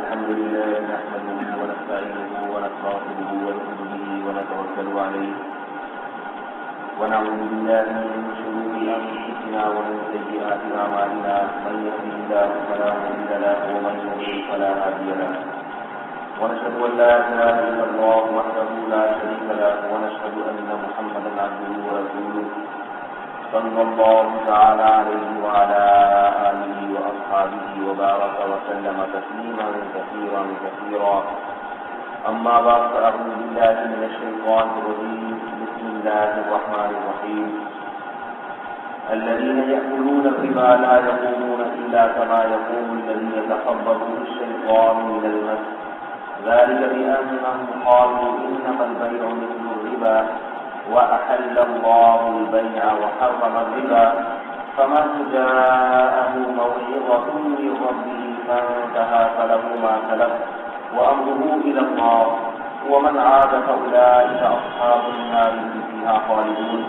الحمد لله نحمده ونستعينه ونستغفره ونؤمن به ونتوكل عليه ونعوذ بالله من شرور أنفسنا ومن سيئات أعمالنا من يهده الله فلا مضل له ومن يضلل فلا هادي له ونشهد أن لا إله إلا الله وحده لا شريك له ونشهد أن محمدا عبده ورسوله صلى الله تعالى عليه وعلى آله وأصحابه وبارك وسلم تسليما كثيرا كثيرا أما بعد فأعوذ بالله من الشيطان الرجيم بسم الله الرحمن الرحيم الذين يأكلون الربا لا يقومون إلا كما يقوم الذي يتخبطه الشيطان من المس ذلك بأنهم قالوا إنما البيع مثل الربا وأحل الله البيع وحرم الربا فمن جاءه موعظة من ربه فانتهى فله ما سلف وأمره إلى الله ومن عاد فأولئك أصحاب النار هم فيها خالدون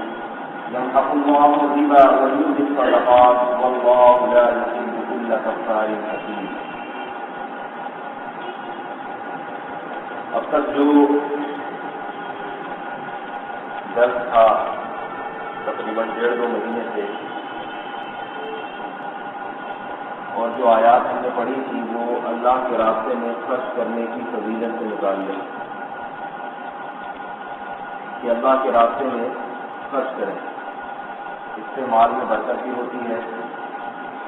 يمحق الله الربا ويؤتي الصدقات والله لا يحب كل كفار أثيم. اب تک جو درس تھا تقریباً 1.5-2 مہینے سے اور جو آیات ہم نے پڑھی تھی وہ اللہ کے راستے میں خرچ کرنے کی فضیلت سے متعلق کہ اللہ کے راستے میں خرچ کریں، اس سے مال میں برکت بھی ہوتی ہے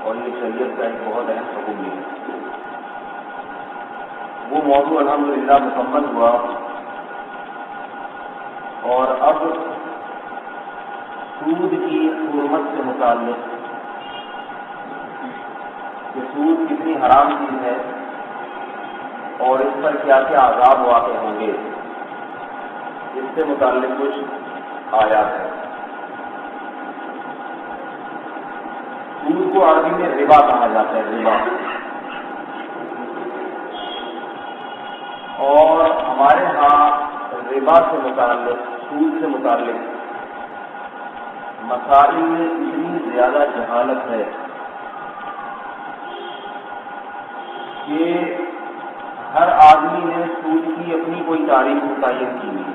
اور یہ شریعت کا ایک بہت اہم حکم بھی ہے. وہ موضوع الحمدللہ مکمل ہوا اور اب سود کی حرمت سے متعلق کہ سود کتنی حرام چیز ہے اور اس پر کیا کیا عذاب واقع ہوں گے، اس سے متعلق کچھ آیات ہیں. سود کو عربی میں ربا کہا جاتا ہے، ربا. اور ہمارے ہاں ربا سے متعلق، سود سے متعلق مسائل میں اتنی زیادہ جہالت ہے کہ ہر آدمی نے سود کی اپنی کوئی تعریف متعین کی ہوئی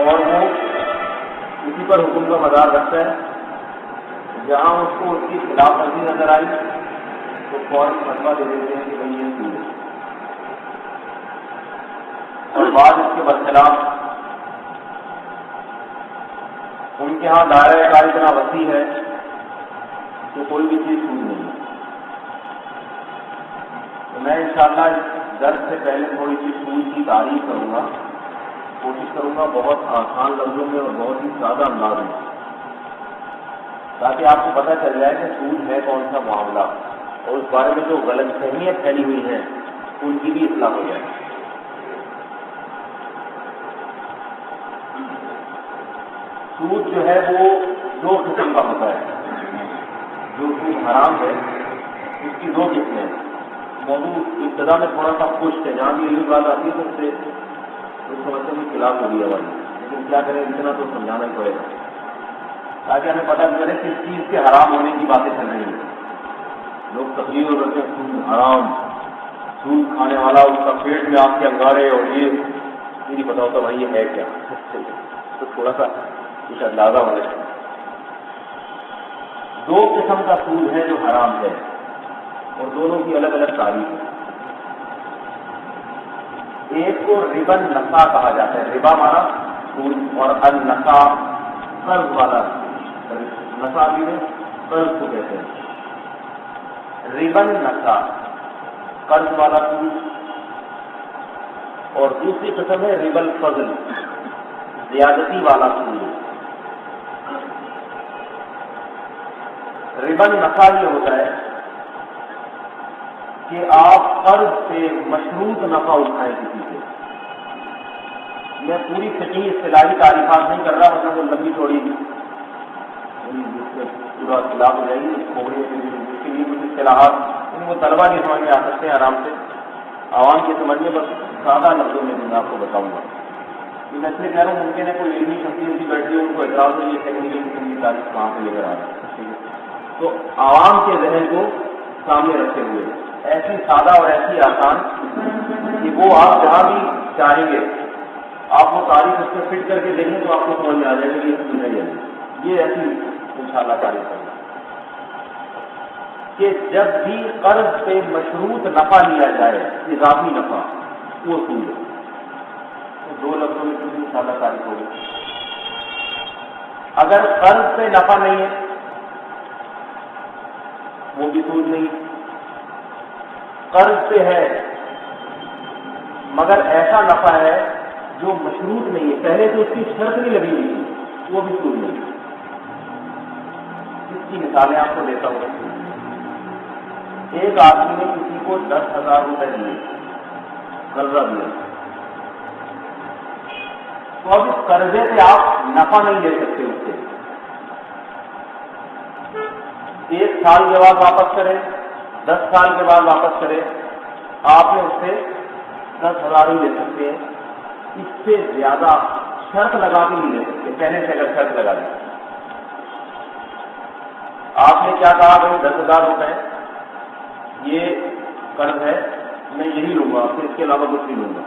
اور وہ اسی پر حکم کا مدار رکھتا ہے. جہاں اس کو اس کی خلاف ورزی نظر آئی تو فوراً فتویٰ دے دیتے ہیں کہ بھائی یہ سود ہے، اور بعد اس کے برخلاف ان کے ہاں دائرۂ کار اتنا وسیع ہے کہ کوئی بھی چیز سود نہیں ہے. تو میں انشاءاللہ اس درس سے پہلے تھوڑی سی سود کی تعریف کروں گا، کوشش کروں گا بہت آسان لفظوں میں اور بہت ہی سادہ انداز میں، تاکہ آپ کو پتہ چل جائے کہ سود ہے کون سا معاملہ اور اس بارے میں جو غلط فہمیاں پھیلی ہوئی ہیں ان کی بھی اصلاح ہو جائے. سود جو ہے وہ 2 قسم کا ہوتا ہے. جو سود حرام ہے اس کی 2 قسمیں ہیں. موضوع ابتدا میں تھوڑا سا خشک ہے، جہاں بھی یہی بات آتی ہے تو اس سے اس سمجھتے میں خلاف ہو گیا والی، لیکن کیا کریں اتنا تو سمجھانا ہی پڑے گا تاکہ ہمیں پتہ چلے کہ اس چیز کے حرام ہونے کی باتیں چل رہی ہیں. لوگ تقریر کرتے ہیں سود حرام، سود کھانے والا اس کا پیٹ میں آپ کے انگارے اور یہ نہیں پتا ہوتا بھائی یہ ہے کیا. تو تھوڑا سا کچھ اندازہ ہونا چاہیے. 2 قسم کا سود ہے جو حرام ہے اور دونوں کی الگ الگ تعریف ہے. ایک کو ربا نسا کہا جاتا ہے، ربا مانا سود، اور النسا قرض والا. نسا بھی ہے قرض کو کہتے ہیں. ربا نسا قرض والا سود، اور دوسری قسم ہے ربا الفضل، زیادتی والا سود. ربا نسا یہ ہوتا ہے کہ آپ قرض سے مشروط نفع اٹھائیں کسی سے. میں پوری فقہی اصطلاحی تعریفات نہیں کر رہا، مطلب وہ لمبی چوڑی پورا خلاف ہو جائے گی اس کے لیے کچھ اصطلاحات وہ طلبا کے سمجھ میں آ سکتے ہیں آرام سے، عوام کے سمجھ میں بس سادہ لفظوں میں میں آپ کو بتاؤں گا. میں اس لیے کہہ رہا ہوں ممکن ہے کوئی علمی شخصیت کی بیٹھی ہے ان کو اعتراض نہیں ہے ٹیکنیکل قسم کی تعریف کہاں سے لے کر آ رہا ہے. تو عوام کے ذہن کو سامنے رکھتے ہوئے، ایسی سادہ اور ایسی آسان کہ وہ آپ جہاں بھی چاہیں گے آپ وہ تاریخ اس سے فٹ کر کے دیکھیں تو آپ کو سمجھ میں آ جائے گا کہ یہ سمجھ ہے یہ ایسی انشاءاللہ تاریخ ہے کہ جب بھی قرض پہ مشروط نفع لیا جائے، اضافی نفع، وہ سود ہے۔ تو 2 لفظوں میں کچھ انشاءاللہ تاریخ ہوگی۔ اگر قرض پہ نفع نہیں ہے وہ بھی سود نہیں، قرض پہ ہے مگر ایسا نفع ہے جو مشروط نہیں ہے، پہلے تو اس کی شرط نہیں لگی ہوئی، وہ بھی سود نہیں۔ اس کی مثالیں آپ کو دیتا ہوں۔ ایک آدمی نے کسی کو 10,000 روپے دیے، قرضہ دیا، تو اب اس قرضے سے آپ نفع نہیں لے سکتے اس سے، 1 سال کے بعد واپس کریں، 10 سال کے بعد واپس کریں، آپ نے اس سے 10,000 ہی لے سکتے ہیں، اس سے زیادہ شرط لگا کے نہیں لے سکتے۔ پہلے سے اگر شرط لگا دی، آپ نے کیا کہا بھائی 10,000 روپے یہ قرض ہے، میں یہی لوں گا، پھر اس کے علاوہ کچھ نہیں لوں گا۔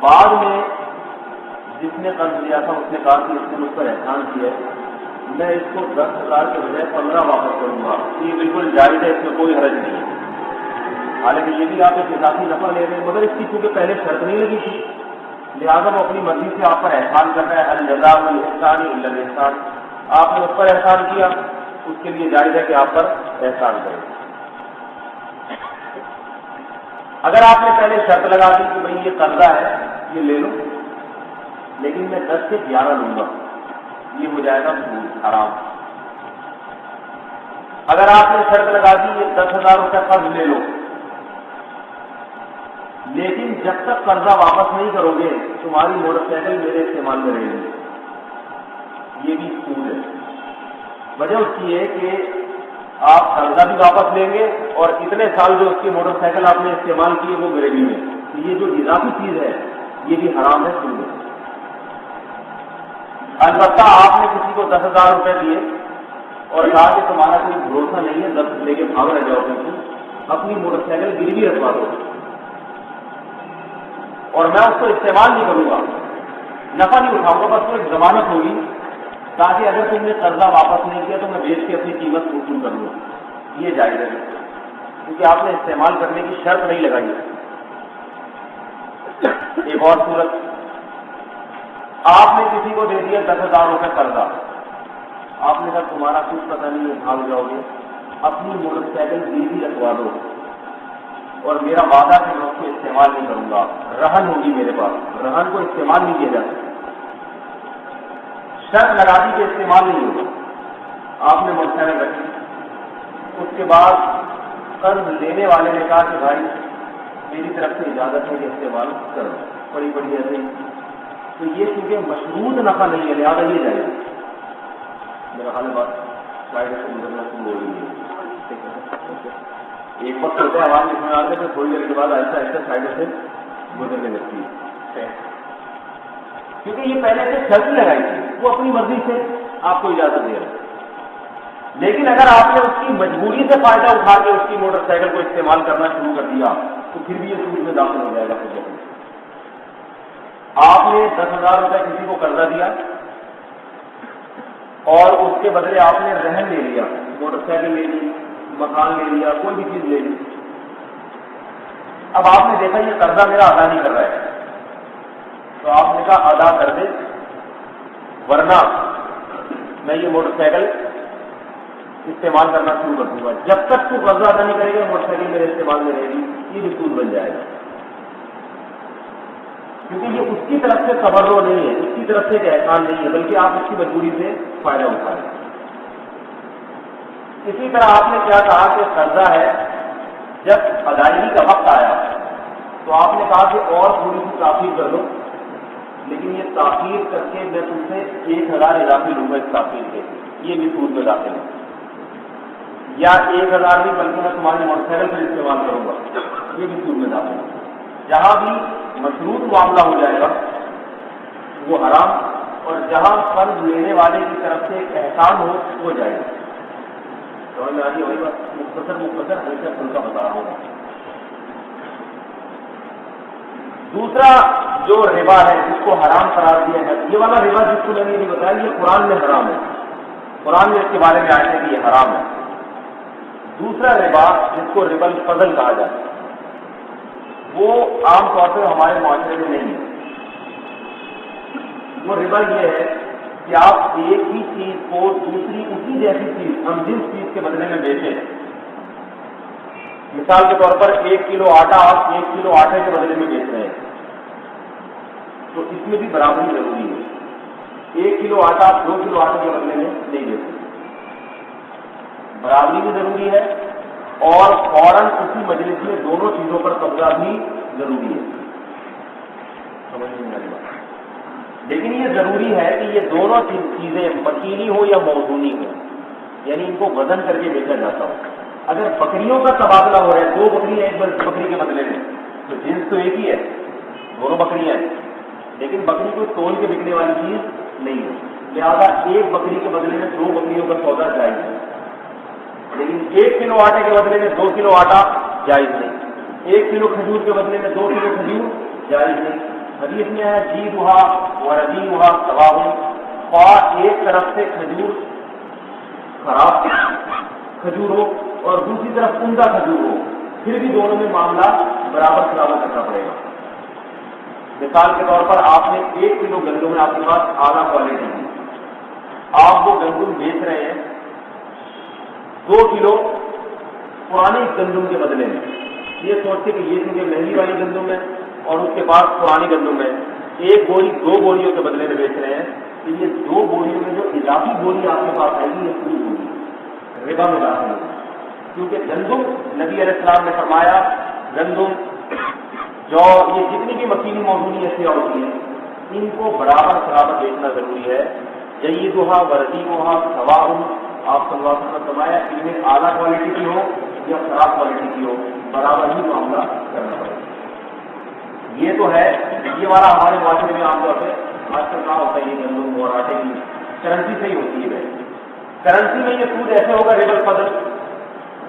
بعد میں جس نے قرض لیا تھا اس نے کہا کہ اس نے مجھ پر احسان کیا ہے، میں اس کو 10,000 کے بجائے 15 واپس کروں گا، یہ بالکل جائز ہے، اس میں کوئی حرج نہیں ہے۔ حالانکہ یہ بھی آپ ایک اضافی نفع لے رہے ہیں، مگر اس کی چونکہ پہلے شرط نہیں لگی تھی، لہٰذا وہ اپنی مرضی سے آپ پر احسان کر رہا ہے، الجزاء والاحسان الا الاحسان، آپ نے اس پر احسان کیا، اس کے لیے جائز ہے کہ آپ پر احسان کریں۔ اگر آپ نے پہلے شرط لگا دی کہ بھائی یہ قرضہ ہے یہ لے لو، لیکن میں 10 سے 11 لوں گا، یہ ہو جائے گا سود، حرام۔ اگر آپ نے شرط لگا دی یہ 10,000 روپے قرض لے لو، لیکن جب تک قرضہ واپس نہیں کرو گے تمہاری موٹر سائیکل میرے استعمال میں رہے گی، یہ بھی سود ہے۔ وجہ اس کی ہے کہ آپ قرضہ بھی واپس لیں گے اور اتنے سال جو اس کی موٹر سائیکل آپ نے استعمال کی ہے وہ میرے بھی میں، یہ جو اضافی چیز ہے یہ بھی حرام ہے، سود ہے۔ البتہ آپ نے کسی کو 10,000 روپے دیے اور کہا کہ تمہارا کوئی بھروسہ نہیں ہے، 10 لے کے بھاگ رہ جاؤ، اپنی موٹر سائیکل گروی رکھوا دو اور میں اس کو استعمال نہیں کروں گا، نفع نہیں اٹھاؤں گا، بس وہ ایک ضمانت ہوگی تاکہ اگر تم نے قرضہ واپس نہیں کیا تو میں بیچ کے اپنی قیمت وصول کر لوں، یہ جائز ہے کیونکہ آپ نے استعمال کرنے کی شرط نہیں لگائی ہے۔ ایک اور صورت، آپ نے کسی کو دے دیا 10,000 روپے قرضہ، آپ نے کہا تمہارا کچھ پتہ نہیں ہے، بھاگ جاؤ گے، اپنی موٹر سائیکل گروی رکھوا دو اور میرا وعدہ کہ میں اس کو استعمال نہیں کروں گا، رہن ہوگی میرے پاس، رہن کو استعمال نہیں کیا جا سکتا، شرط لگا دی کہ استعمال نہیں ہوگا، آپ نے موٹر سائیکل رکھی، اس کے بعد قرض لینے والے نے کہا کہ بھائی میری طرف سے اجازت ہے کہ استعمال کرو، بڑی بڑی ایسے، تو یہ چونکہ مشروط نفع نہیں ہے لہٰذا یہ جائے گا۔ میرا حال بات سائڈ سے گزرنا شروع ہو رہی ہے، ایک وقت ہوتا ہے آواز لکھنے آتے پھر تھوڑی دیر کے بعد ایسا ایسا سائڈ سے گزرنے لگتی ہے، کیونکہ یہ پہلے سے شرط لگائی تھی، وہ اپنی مرضی سے آپ کو اجازت دے رہا ہے، لیکن اگر آپ نے اس کی مجبوری سے فائدہ اٹھا کے اس کی موٹر سائیکل کو استعمال کرنا شروع کر دیا تو پھر بھی یہ سود میں داخل ہو جائے گا۔ آپ نے 10,000 روپے کسی کو قرضہ دیا اور اس کے بدلے آپ نے رہن لے لیا، موٹر سائیکل لے لی، مکان لے لیا، کوئی بھی چیز لے لی، اب آپ نے دیکھا یہ قرضہ میرا ادا نہیں کر رہا ہے تو آپ نے کہا ادا کر دے ورنہ میں یہ موٹر سائیکل استعمال کرنا شروع کر دوں گا، جب تک تو قرضہ ادا نہیں کرے گا موٹر سائیکل میرے استعمال میں رہے گی، یہ بھی سود بن جائے گا، کیونکہ یہ اس کی طرف سے تبرع نہیں ہے، اس کی طرف سے ایک احسان نہیں ہے، بلکہ آپ اس کی مجبوری سے فائدہ اٹھا رہے ہیں۔ اسی طرح آپ نے کیا کہا کہ قرضہ ہے، جب ادائیگی کا وقت آیا تو آپ نے کہا کہ اور تھوڑی سی تاخیر کر دو، لیکن یہ تاخیر کر کے میں تم سے 1,000 اضافی لوں گا اس تاخیر کے، یہ بھی سود میں داخل ہے، یا 1,000 بھی بلکہ میں تمہاری موٹر سائیکل پر استعمال کروں گا، یہ بھی سود میں داخل ہے۔ جہاں بھی مشروط معاملہ ہو جائے گا وہ حرام، اور جہاں قرض لینے والے کی طرف سے ایک احسان ہو وہ جائے گا۔ تو سمجھ میں آ رہی ہے؟ وہی بات مختصر ہمیشہ کھل کا بتا رہا ہوں. دوسرا جو ربا ہے جس کو حرام قرار دیا ہے، یہ والا ربا جس کو میں نے نہیں بتایا، یہ قرآن میں حرام ہے. قرآن میں اس کے بارے میں آئے ہیں کہ یہ حرام ہے. دوسرا ربا جس کو ربا الفضل کہا جاتا ہے، وہ عام طور پہ ہمارے معاشرے میں نہیں ہے. وہ ربا یہ ہے کہ آپ ایک ہی چیز کو دوسری اسی جیسی چیز ہم جس چیز کے بدلے میں بیچیں. مثال کے طور پر 1 کلو آٹا آپ 1 کلو آٹے کے بدلے میں بیچ رہے ہیں، تو اس میں بھی برابری ضروری ہے. 1 کلو آٹا آپ 2 کلو آٹے کے بدلے میں نہیں بیچ سکتے. برابری بھی ضروری ہے اور فوراً اسی مجلس میں دونوں چیزوں پر قبضہ بھی ضروری ہے. سمجھ نہیں آ رہی بات. لیکن یہ ضروری ہے کہ یہ دونوں چیزیں مکینی ہو یا موزونی ہو، یعنی ان کو وزن کر کے بیچا جاتا ہو. اگر بکریوں کا تبادلہ ہو رہا ہے، 2 بکریاں ایک بکری کے بدلے میں، تو جنس تو ایک ہی ہے، دونوں بکریاں ہیں، لیکن بکری کو تول کے بکنے والی چیز نہیں ہے. لہٰذا ایک بکری کے بدلے میں 2 بکریوں کا سودا جائز ہے. لیکن 1 کلو آٹے کے بدلے میں 2 کلو آٹا جائز نہیں. 1 کلو کھجور کے بدلے میں 2 کلو کھجور جائز نہیں. حدیث میں ہے جی دہا و ربی ہوا تباہ، خواہ ایک طرف سے کھجور خراب کھجور ہو اور دوسری طرف عمدہ کھجور ہو، پھر بھی دونوں میں معاملہ برابر برابر کرنا پڑے گا. مثال کے طور پر آپ نے 1 کلو گندم آپ کے پاس اعلیٰ کوالٹی کی، آپ وہ گندم بیچ رہے ہیں 2 کلو پرانی گندم کے بدلے میں. یہ سوچتے کہ یہ چیزیں مہنگی والی گندم ہے اور اس کے پاس پرانی گندم ہے، 1 بوری 2 بوریوں کے بدلے میں بیچ رہے ہیں. تو یہ 2 بوریوں میں جو اضافی بوری آپ کے پاس آئے گی یہ پوری بوری ربا میں داخل ہوگی. کیونکہ گندم نبی علیہ السلام نے فرمایا گندم جو یہ جتنی بھی مکینی موزونی اشیاء ہوتی ہیں ان کو برابر برابر بیچنا ضروری ہے. جیدھا وردیھا سواء، آپ صلی اللہ علیہ وسلم نے فرمایا ان میں اعلیٰ کوالٹی کی ہو یا خراب کوالٹی کی ہو، برابر ہی معاملہ کرنا پڑے. یہ تو ہے، یہ والا ہمارے معاشرے میں عام طور پہ آج کل کہاں ہوتا ہے، یہ گندم اور آٹے کی کرنسی سے ہی ہوتی ہے. کرنسی میں یہ سود ایسے ہوگا ربا الفضل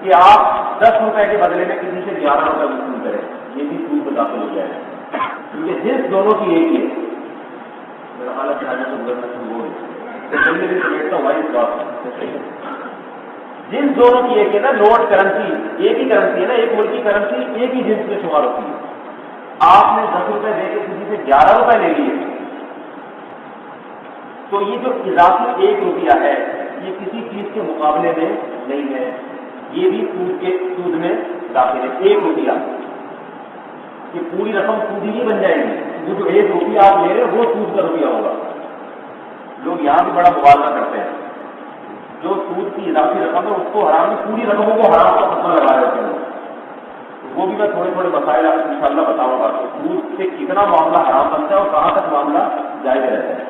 کہ آپ 10 روپے کے بدلے میں کسی سے 11 روپے وصول کریں، یہ بھی سود میں داخل ہو جائے گا. کیونکہ جنس دونوں کی ایک ہی ہے. میرا حالت چاہیے تو گزرنا شروع ہو جلدی بھی سمجھتا ہوں اس بات. جنس دونوں کی ایک ہے نا، نوٹ کرنسی ایک ہی کرنسی ہے نا، ایک ملک کی کرنسی ایک ہی جنس میں شمار ہوتی ہے. آپ نے 10 روپے دے کے کسی سے 11 روپے لے لیے، تو یہ جو اضافی 1 روپیہ ہے یہ کسی چیز کے مقابلے میں نہیں ہے، یہ بھی سود میں داخل ہے. 1 روپیہ یہ پوری رقم سود ہی نہیں بن جائے گی، وہ جو 1 روپیہ آپ لے رہے ہیں وہ سود کا روپیہ ہوگا. لوگ یہاں بھی بڑا مبالغہ کرتے ہیں، جو سود کی اضافی رقم ہے اس کو حرام میں، پوری رقموں کو حرام کا فتویٰ لگا رہے ہیں. وہ بھی میں تھوڑے مسائل آپ کو انشاءاللہ بتاؤں گا کہ سود سے کتنا معاملہ حرام بنتا ہے اور کہاں تک معاملہ جائز رہتا ہے.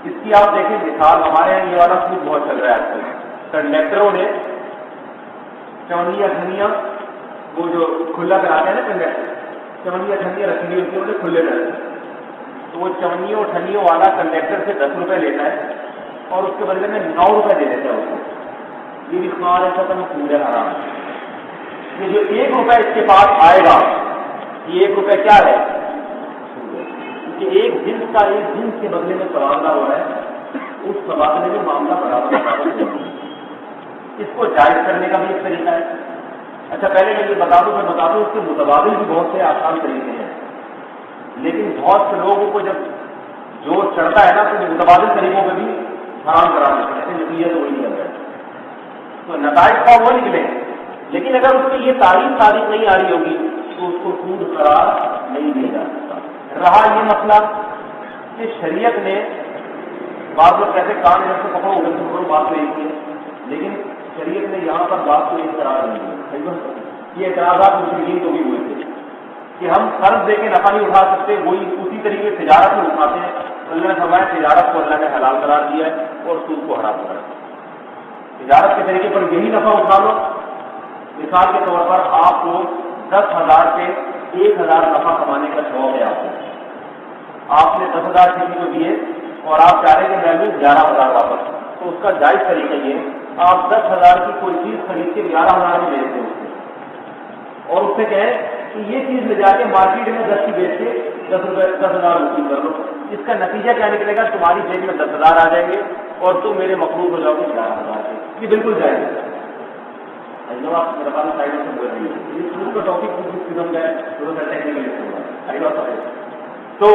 اس کی آپ دیکھیں مثال، ہمارے یہاں یہ والا سود بہت چل رہا ہے آج کل. کنڈکٹروں نے چونیا ٹھنیاں وہ جو کھلا کراتے ہیں نا کنڈکٹر، چونیا ٹھنیاں رکھی ہوئی ہوتی ہیں انہیں کھلے کرتے ہیں، تو وہ چونیوں ٹھنیوں والا کنڈکٹر سے 10 روپے لیتا ہے اور اس کے بدلے میں 9 روپے دے دیتا ہے اس کو. یہ بھی سوال ایسا تھا پورے حرام ہے. یہ جو 1 روپے اس کے پاس آئے گا، یہ 1 روپے کیا ہے؟ کہ ایک جنس کا ایک جنس کے بدلے میں تبادلہ ہو رہا ہے، اس تبادلے میں معاملہ برابر. اس کو جائز کرنے کا بھی ایک طریقہ ہے. اچھا پہلے میں یہ بتا دوں اس کے متبادل بھی بہت سے آسان طریقے ہیں، لیکن بہت سے لوگوں کو جب جو چڑھتا ہے نا تو متبادل طریقوں میں بھی حرام کرا دیتے ہیں. نتیجہ تو وہی نکل رہا ہے، تو نتائج کا وہ نکلے. لیکن اگر اس کی یہ تعریف صادق نہیں آ رہی ہوگی تو اس کو سود قرار نہیں دیا جا سکتا. رہا یہ مسئلہ کہ شریعت نے بعض لوگ کہتے کام جب سے پکڑو ادھر سے پکڑو، بات تو ایک ہے، لیکن شریعت نے یہاں پر بات کو ایک قرار نہیں دیا. یہ اعتراضات مشرکین کو بھی ہوئے تھے کہ ہم قرض دے کے نفع نہیں اٹھا سکتے، وہی اسی طریقے تجارت میں اٹھاتے ہیں. اللہ نے فرمایا تجارت کو اللہ نے حلال قرار دیا ہے اور سود کو حرام قرار دیا. تجارت کے طریقے پر یہی نفع اٹھا لو. مثال کے طور پر آپ کو 10,000 سے 1,000 نفع کمانے کا شوق ہے، آپ نے 10,000 کسی کو دیے اور آپ چاہ رہے کہ میں 11,000 واپس، تو اس کا جائز طریقہ یہ آپ 10,000 کی کوئی چیز خرید کے 11,000 میں بیچ دیں اسے، اور اس سے کہیں کہ یہ چیز لے جا کے مارکیٹ میں 10 کی بیچ کے 10,000 روپئے کر لو، اس کا نتیجہ کیا نکلے گا؟ تمہاری جیب میں 10,000 آ جائیں گے اور تم میرے مخلوق ہو جاؤ گے 11,000 کے۔ یہ بالکل جائز ہے۔ آپ میرے پاس سائڈ سے بول رہی ہے، یہ شروع کا ٹاپک کچھ قسم کا ہے، تھوڑا سا ٹیکنیکل۔ تو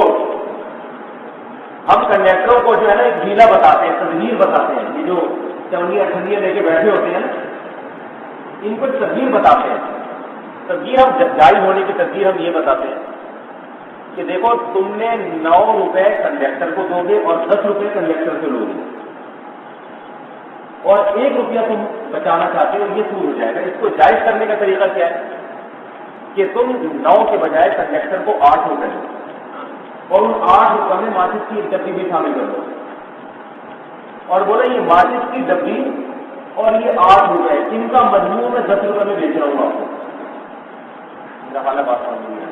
ہم کنڈکٹروں کو جو ہے نا ایک ڈھیلا بتاتے ہیں، تدبیر بتاتے ہیں، یہ جو چونیاں ٹھنڈیاں لے کے بیٹھے ہوتے ہیں نا، ان کو تدبیر بتاتے ہیں۔ تدبیر ہم جائز ہونے کی تدبیر ہم یہ بتاتے ہیں کہ دیکھو تم نے 9 روپے کنڈکٹر کو دو گے اور 10 روپے کنڈکٹر سے لو گے، اور 1 روپیہ تم بچانا چاہتے ہو، یہ سود ہو جائے گا۔ اس کو جائز کرنے کا طریقہ کیا ہے کہ تم 9 کے بجائے کنڈکٹر کو 8 روپے دو اور ان 8 روپے میں ماچس کی ڈبی بھی شامل کر دو، اور بولے یہ ماچس کی ڈبی اور یہ 8 روپے ان کا مجموع میں 10 روپے میں بیچ رہا ہوں آپ کو، میرا حالہ بات سمجھ نہیں ہے،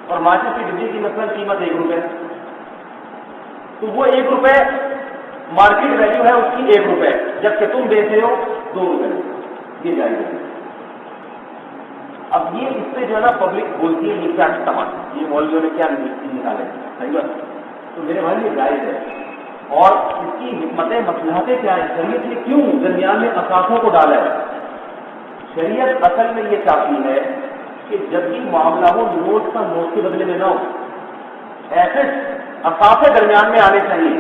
اور ماچس کی ڈبی کی مثلاً قیمت 1 روپے، تو وہ 1 روپے مارکیٹ ویلیو ہے اس کی 1 روپے، جبکہ تم بیچے ہو 2 روپے، یہ جائز ہے۔ اب یہ اس سے جو ہے نا پبلک بولتی ہے یہ کیا سامان، یہ مولویوں نے کیا نکالے، صحیح بات؟ تو میرے بھائی یہ جائز ہے، اور اس کی حکمتیں مصلحتیں کیا ہے؟ شریعت نے کیوں درمیان میں اثاثوں کو ڈالا ہے؟ شریعت اصل میں یہ چاہتی ہے کہ جب بھی معاملہ ہو نوٹ کا نوٹ کے بدلے میں نہ ہو، ایسے اثاثے درمیان میں آنے چاہیے،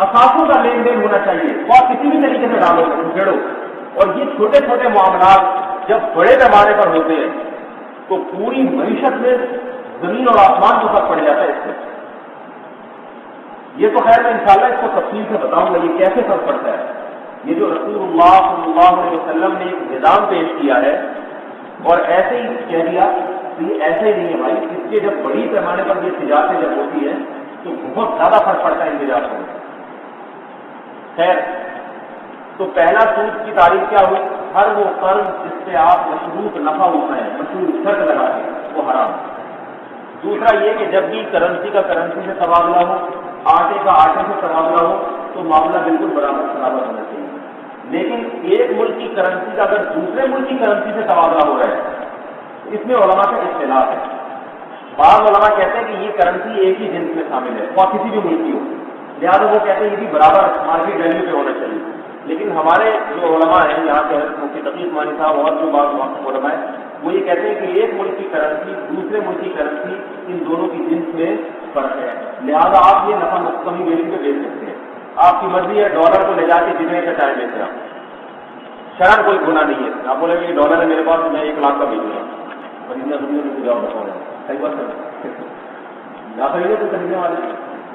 اثاثوں کا لین دین ہونا چاہیے، وہ کسی بھی طریقے سے ڈالو جڑو، اور یہ چھوٹے چھوٹے معاملات جب بڑے پیمانے پر ہوتے ہیں تو پوری معیشت میں زمین اور آسمان کو فرق پڑ جاتا ہے اس سے۔ یہ تو خیر میں انشاءاللہ اس کو تفصیل سے بتاؤں گا یہ کیسے فرق پڑتا ہے۔ یہ جو رسول اللہ صلی اللہ علیہ وسلم نے ایک نظام پیش کیا ہے اور ایسے ہی کہہ دیا تو یہ ایسے ہی نہیں ہے بھائی، اس کے جب بڑی پیمانے پر یہ تجارتیں جب ہوتی ہیں تو بہت زیادہ فرق پڑتا ہے ان تجارتوں میں۔ خیر، تو پہلا سود کی تعریف کیا ہوئی؟ ہر وہ قرض جس سے آپ مشروط نفع اٹھائیں، مشروط شرط لگا کے، وہ حرام۔ دوسرا یہ کہ جب بھی کرنسی کا کرنسی سے تبادلہ ہو، آٹے کا آٹے سے تبادلہ ہو تو معاملہ بالکل برابر ہونا چاہیے، لیکن ایک ملک کی کرنسی کا اگر دوسرے ملک کی کرنسی سے تبادلہ ہو رہا ہے اس میں علماء کا اختلاف ہے۔ بعض علماء کہتے ہیں کہ یہ کرنسی ایک ہی جنس میں شامل ہے اور کسی بھی ملک کی ہو، لہٰذا وہ کہتے ہیں یہ بھی برابر مارکیٹ ویلیو پہ ہونا چاہیے۔ لیکن ہمارے جو علماء ہیں یہاں کے مفتی تقی عثمانی صاحب اور جو بعض علماء ہیں وہ یہ کہتے ہیں کہ ایک ملک کی کرنسی دوسرے ملک کی کرنسی ان دونوں کی جنس میں فرق ہے، لہٰذا آپ یہ نفع کمی بیشی پہ بیچ سکتے ہیں، آپ کی مرضی ہے ڈالر کو لے جا کے جتنے کا چاہے بیچ رہا، شرح کوئی گناہ نہیں ہے۔ آپ بولے کہ ڈالر ہے میرے پاس میں 1 لاکھ کا بیچ رہا ہوں اور اتنا دنیا میں جواب بتاؤں گا، صحیح بات ہے نہ خریدے تو خریدنے والے۔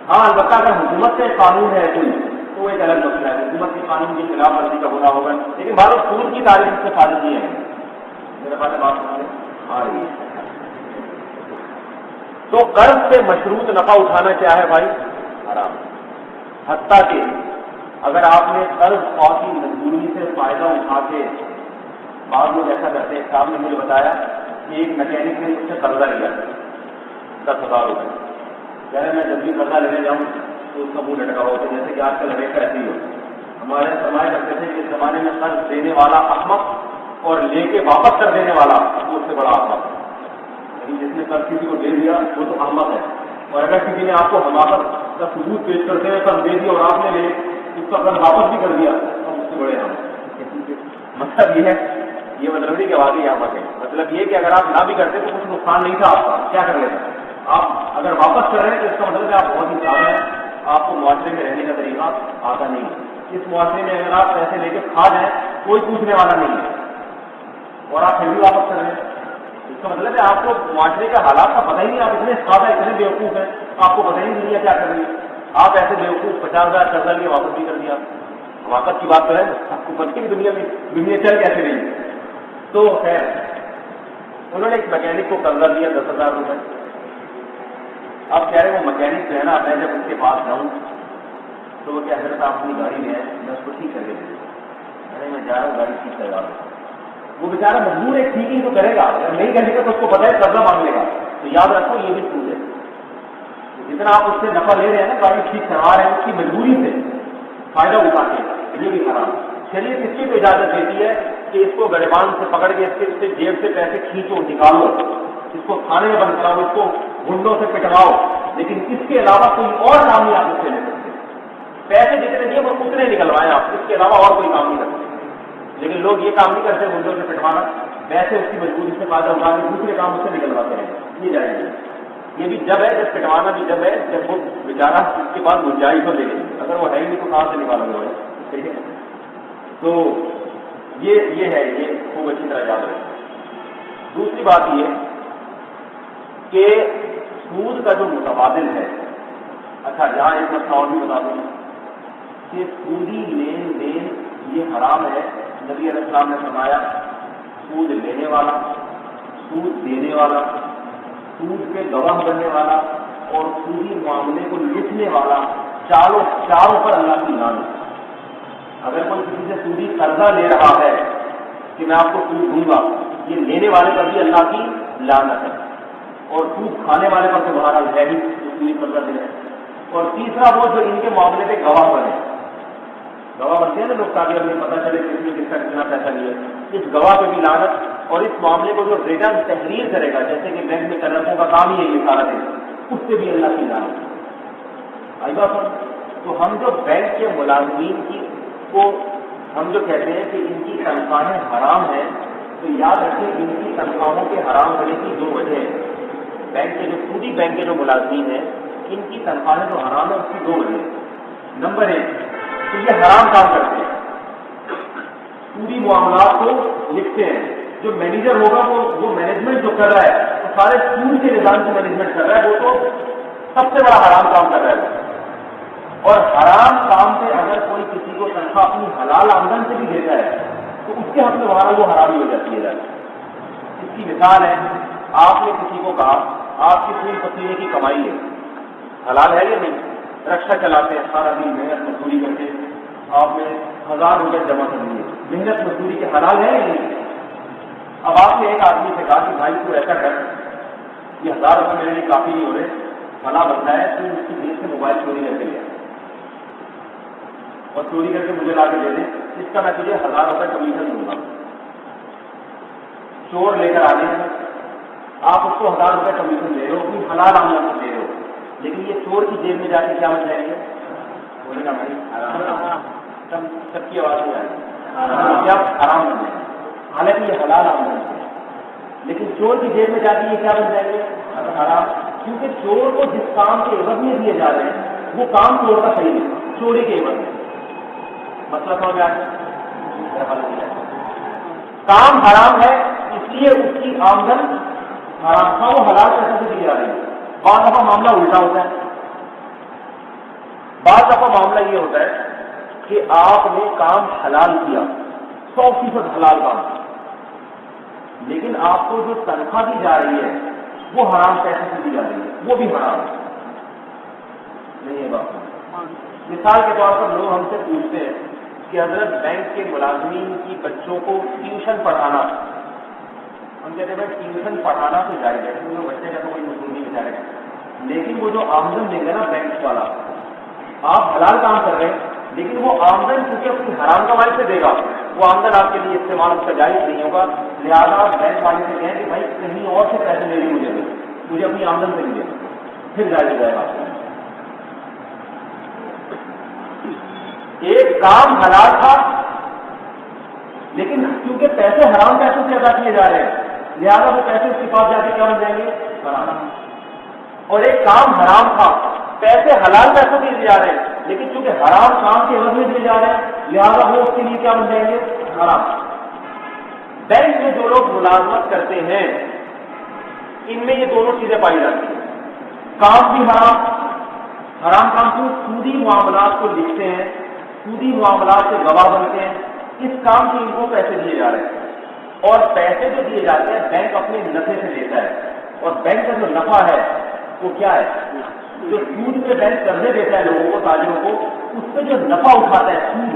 ہاں البتہ اگر حکومت سے قانون ہے کوئی تو ایک الگ مسئلہ ہے، حکومت کے قانون کی خلاف ورزی کا ہونا ہوگا، لیکن بھارت سود کی تاریخ سے فارغ نہیں ہے۔ میرے پاس بات آ رہی ہے۔ تو قرض سے مشروط نفع اٹھانا کیا ہے بھائی؟ حرام۔ حتیٰ کہ اگر آپ نے قرض خواہ کی مجبوری سے فائدہ اٹھا کے، بعض لوگ ایسا کرتے ہیں، صاحب نے مجھے بتایا کہ ایک میکینک نے اس سے قرضہ لیا 10,000 روپئے، کہہ رہے میں جب بھی قرضہ لینے جاؤں تو اس کا منہ لٹکا ہوتا ہے، جیسے کہ آج کل ہمیشہ ایسے ہی ہو۔ ہمارے سرمایہ کرتے تھے کہ اس زمانے میں قرض دینے والا احمق اور لے کے واپس کر دینے والا وہ اس سے بڑا احمق ہے، یعنی جس نے قرض کسی کو دے دیا وہ تو احمق ہے، اور اگر کسی نے آپ کو حماقت کا ثبوت پیش کرتے ہوئے قرض دے دیا اور آپ نے لے اس کا قرض واپس بھی کر دیا تو اس سے بڑے احمق۔ مطلب یہ ہے، یہ مطلب نہیں کہ واقعی احمق ہے، مطلب یہ کہ اگر آپ نہ بھی کرتے تو کچھ نقصان نہیں تھا آپ کا، کیا کر لیتے؟ آپ اگر واپس کر رہے ہیں تو اس کا مطلب ہے آپ بہت ہی زیادہ ہیں، آپ کو معاشرے میں رہنے کا طریقہ آتا نہیں ہے۔ اس معاشرے میں اگر آپ پیسے لے کے کھا جائیں کوئی پوچھنے والا نہیں ہے اور آپ پھر بھی واپس کر رہے ہیں، اس کا مطلب ہے آپ کو معاشرے کا حالات کا پتہ ہی نہیں، آپ اتنے سادہ اتنے بیوقوف ہیں آپ کو پتہ ہی نہیں ہے کیا کر رہی ہے۔ آپ ایسے بیوقوف 50,000 قرضہ لیے واپس بھی کر دیا، واپس کی بات تو ہے آپ کو بچ کے بھی دنیا چل کیسے رہی۔ تو خیر انہوں نے ایک میکینک کو قرضہ دیا 10,000 روپئے۔ اب کہہ رہے وہ میکینک جو ہے نا میں جب اس کے پاس جاؤں تو وہ کیا کرتا اپنی گاڑی میں ہے میں اس کو ٹھیک کر کے دے دوں، میں جا رہا ہوں گاڑی ٹھیک کروا دوں، وہ بیچارہ مجبور ہے ٹھیک ہی تو کرے گا، اگر نہیں کرے گا تو اس کو پتہ ہے قرضہ مانگ لے گا، تو یاد رکھو یہ بھی سود ہے۔ جتنا آپ اس سے نفع لے رہے ہیں نا گاڑی ٹھیک کروا رہے ہیں اس کی مجبوری سے فائدہ اٹھا کے، یہ بھی حرام۔ شریعت اس کی تو اجازت دیتی ہے کہ اس کو گریبان سے پکڑ کے اس سے جیب سے پیسے کھینچو، نکالو، اس کو کھانے میں بند کراؤ، اس کو گنڈوں سے پٹواؤ، لیکن اس کے علاوہ کوئی اور کام نہیں آپ اس سے لے سکتے. پیسے جتنے دیے وہ اتنے نکلوائیں آپ، اس کے علاوہ اور کوئی کام نہیں کرتے. لیکن لوگ یہ کام نہیں کرتے گنڈوں سے پٹوانا، ویسے اس کی مجبوری سے فائدہ اٹھا کے دوسرے کام اس سے نکلواتے ہیں. یہ جائے گا. یہ بھی جب ہے جب پٹوانا بھی جب ہے جب وہ بیچارہ اس کے بعد گنجائش ہو لے گی. اگر وہ ہے ہی نہیں تو کہاں سے نکالو گے؟ ٹھیک ہے. تو یہ ہے، یہ خوب اچھی طرح یاد رکھیں. دوسری بات یہ کہ سود کا جو متبادل ہے، اچھا یہاں ایک مسئلہ اور بھی بتا دوں کہ سودی لین دین یہ حرام ہے. نبی علیہ السلام نے فرمایا سود لینے والا، سود دینے والا، سود کے گواہ بننے والا اور سودی معاملے کو لکھنے والا، چاروں پر اللہ کی لعنت. اگر کوئی کسی سے سودی قرضہ لے رہا ہے کہ میں آپ کو سود دوں گا، یہ لینے والے پر بھی اللہ کی لعنت ہے، اور سود کھانے والے پر تو بہرحال ہے ہی جو سودی قرضہ دے رہے ہیں. اور تیسرا وہ جو ان کے معاملے پہ گواہ بنے، گواہ بنتے ہیں نا لوگ تاکہ ہمیں پتہ چلے کس نے کس کا کتنا پیسہ لیا. اس گواہ پہ بھی لعنت. اور اس معاملے کو جو ریٹرن تحریر کرے گا، جیسے کہ بینک میں تنخواہوں کا کام ہی ہے یہ سارا دن، اس سے بھی اللہ کی لعنت. آئی بات. تو ہم جو بینک کے ملازمین کی کو ہم جو کہتے ہیں کہ ان کی تنخواہیں حرام ہیں، تو یاد رکھیں ان کی تنخواہوں کے حرام ہونے کی دو وجہ ہیں. بینک کے جو سودی بینک کے جو ملازمین ہیں ان کی تنخواہیں جو حرام ہے اس کی دو وجہ. نمبر ایک کہ یہ حرام کام کرتے ہیں، سودی معاملات کو لکھتے ہیں. جو مینیجر ہوگا وہ مینجمنٹ جو کر رہا ہے وہ سارے سود کے نظام سے مینجمنٹ کر رہا ہے، وہ تو سب سے بڑا حرام کام کر رہا ہے. اور حرام کام سے اگر کوئی کسی کو تنخواہ اپنی حلال آمدن سے بھی دیتا ہے تو اس کے حق میں وہاں وہ حرامی ہو جاتی ہے. اس کی مثال ہے، آپ نے کسی کو کہا آپ کی پوری پسینے کی کمائی ہے، حلال ہے یا نہیں؟ رکشا چلاتے ہیں، سارا دن محنت مزدوری کر کے آپ نے 1000 روپئے جمع کر لیے، محنت مزدوری کے حلال ہے یا نہیں؟ اب آپ نے ایک آدمی سے کہا کہ بھائی تو ایسا کر، یہ 1000 روپئے میرے لیے کافی نہیں ہو رہے، فلاں بنتا ہے تو اس کی جیب سے موبائل چوری کر کے لیا اور چوری کر کے مجھے لا کے دے دیں، اس کا میں تجھے 1000 روپئے کمیشن دوں گا. چور لے کر آ گئے، آپ اس کو 1000 روپئے کمیشن دے رہے ہو، اپنی حلال آمدن سے دے رہے ہو، لیکن یہ چور کی جیب میں جا کے کیا بن جائیں گے؟ بولے گا بھائی سب کی آواز ہو جائے گی، کیا حرام بن جائے گا. حالانکہ یہ حلال آمدن ہے، لیکن چور کی جیب میں جا کے یہ کیا بن جائیں گے؟ حرام. کیونکہ چور کو جس کام کے عوض میں دیے جا رہے ہیں وہ کام چور کا صحیح ہے، چوری کے عوض میں. مسئلہ سمجھ میں آ گیا؟ کام حرام ہے اس لیے اس کی آمدن حرام تھا، وہ حلال پیسے سے دی جا رہی ہے. بعض دفعہ معاملہ الٹا ہوتا ہے، بعض دفعہ معاملہ یہ ہوتا ہے کہ آپ نے کام حلال کیا، 100% حلال کام، لیکن آپ کو جو تنخواہ دی جا رہی ہے وہ حرام پیسے سے دی جا رہی ہے، وہ بھی حرام نہیں ہے. بات مثال کے طور پر لوگ ہم سے پوچھتے ہیں کہ حضرت بینک کے ملازمین کی بچوں کو ٹیوشن پڑھانا، ہم کہتے ہیں بھائی ٹیوشن پڑھانا تو جائز ہے کیونکہ بچے کا تو کوئی مصول نہیں بچارے گا، لیکن وہ جو آمدن دیں گے نا بینک والا، آپ حلال کام کر رہے ہیں لیکن وہ آمدن چونکہ اپنی حرام کمائی سے دے گا، وہ آمدن آپ کے لیے استعمال اس کا جائز نہیں ہوگا. لہٰذا بینک والے سے کہیں کہ بھائی کہیں اور سے پیسے لے لی مجھے اپنی آمدن سے ملے، پھر جائز ہو جائے گا. ایک کام حلال تھا لیکن کیونکہ پیسے حرام پیسوں سے ادا کیے جا رہے ہیں لہٰذا وہ پیسے اس کے پاس جا کے کیا بن جائیں گے؟ حرام. اور ایک کام حرام تھا، پیسے حلال پیسوں کے لیے جا رہے ہیں لیکن چونکہ حرام کام کے عوض میں دیے جا رہے ہیں لہٰذا وہ اس کے لیے کیا بن جائیں گے؟ حرام. بینک میں جو لوگ ملازمت کرتے ہیں ان میں یہ دونوں چیزیں پائی جاتی ہیں. کام بھی حرام کام کو سودی معاملات کو لکھتے ہیں، سودی معاملات سے گواہ بنتے ہیں، اس کام کے ان کو پیسے دیے جا رہے ہیں. اور پیسے جو دیے جاتے ہیں بینک اپنے نفے سے دیتا ہے، اور بینک کا جو نفع ہے وہ کیا ہے؟ جو سود پہ بینک قرضے دیتا ہے لوگوں کو، تاجروں کو، اس پہ جو نفع اٹھاتا ہے سود،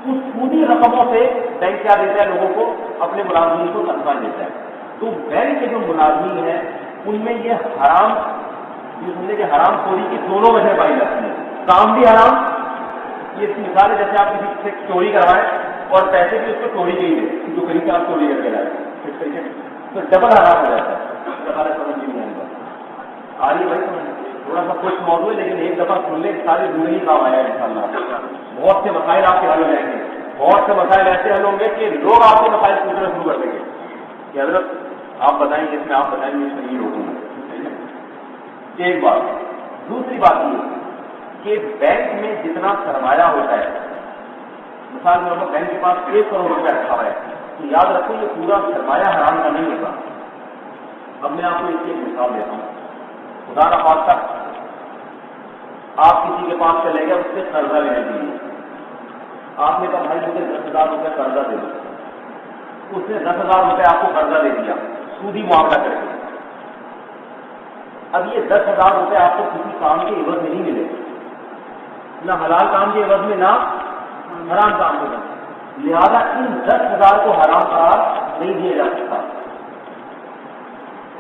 اس سودی رقموں سے بینک کیا دیتا ہے لوگوں کو؟ اپنے ملازمین کو تنخواہ دیتا ہے. تو بینک کے جو ملازمین ہیں ان میں یہ حرام، یہ سمجھے کہ حرام خوری کی دونوں وجہ پائی جاتی ہے. کام بھی حرام، یہ اس کی مثال ہے جیسے آپ کسی سے چوری کروائیں اور پیسے بھی اس کو چوری کے ہی دے جو کہیں سے آپ چوری کر کے لائے تو ڈبل حرام ہو جاتا ہے. ہمارے سمجھ نہیں آئے گا آ رہی بھائی تھوڑا سا کچھ موضوع ہے لیکن ایک دفعہ سن لے ساری زندگی کام آیا ہے انشاءاللہ. بہت سے مسائل آپ کے حل ہو جائیں گے, بہت سے مسائل ایسے حل ہوں گے کہ لوگ آپ سے مسائل پوچھنا شروع کر دیں گے کہ حضرت آپ بتائیں جس میں آپ بتائیں گے اس میں نہیں روکوں گا. ایک بات. دوسری بات یہ کہ بینک میں جتنا سرمایہ ہوتا ہے, مثال کے طور پر بینک کے پاس 1 کروڑ روپے رکھا ہوا ہے تو یاد رکھو یہ پورا سرمایہ حرام کا نہیں ہوتا. اب میں آپ کو اس کی ایک مثال دیتا ہوں. خدا نہ خواستہ آپ کسی کے پاس چلے گئے اس سے قرضہ لینے کے لیے, آپ نے کہا بھائی مجھے 10,000 روپے قرضہ دے دو. اس نے 10,000 روپے آپ کو قرضہ دے دیا سودی معاملہ کر کے. اب یہ 10,000 روپے آپ کو کسی کام کے عوض میں نہیں ملے, نہ حلال کام کے عوض میں نہ حرام کام کے عوض میں. لہذا ان 10,000 کو حرام قرار نہیں دیا جا سکتا.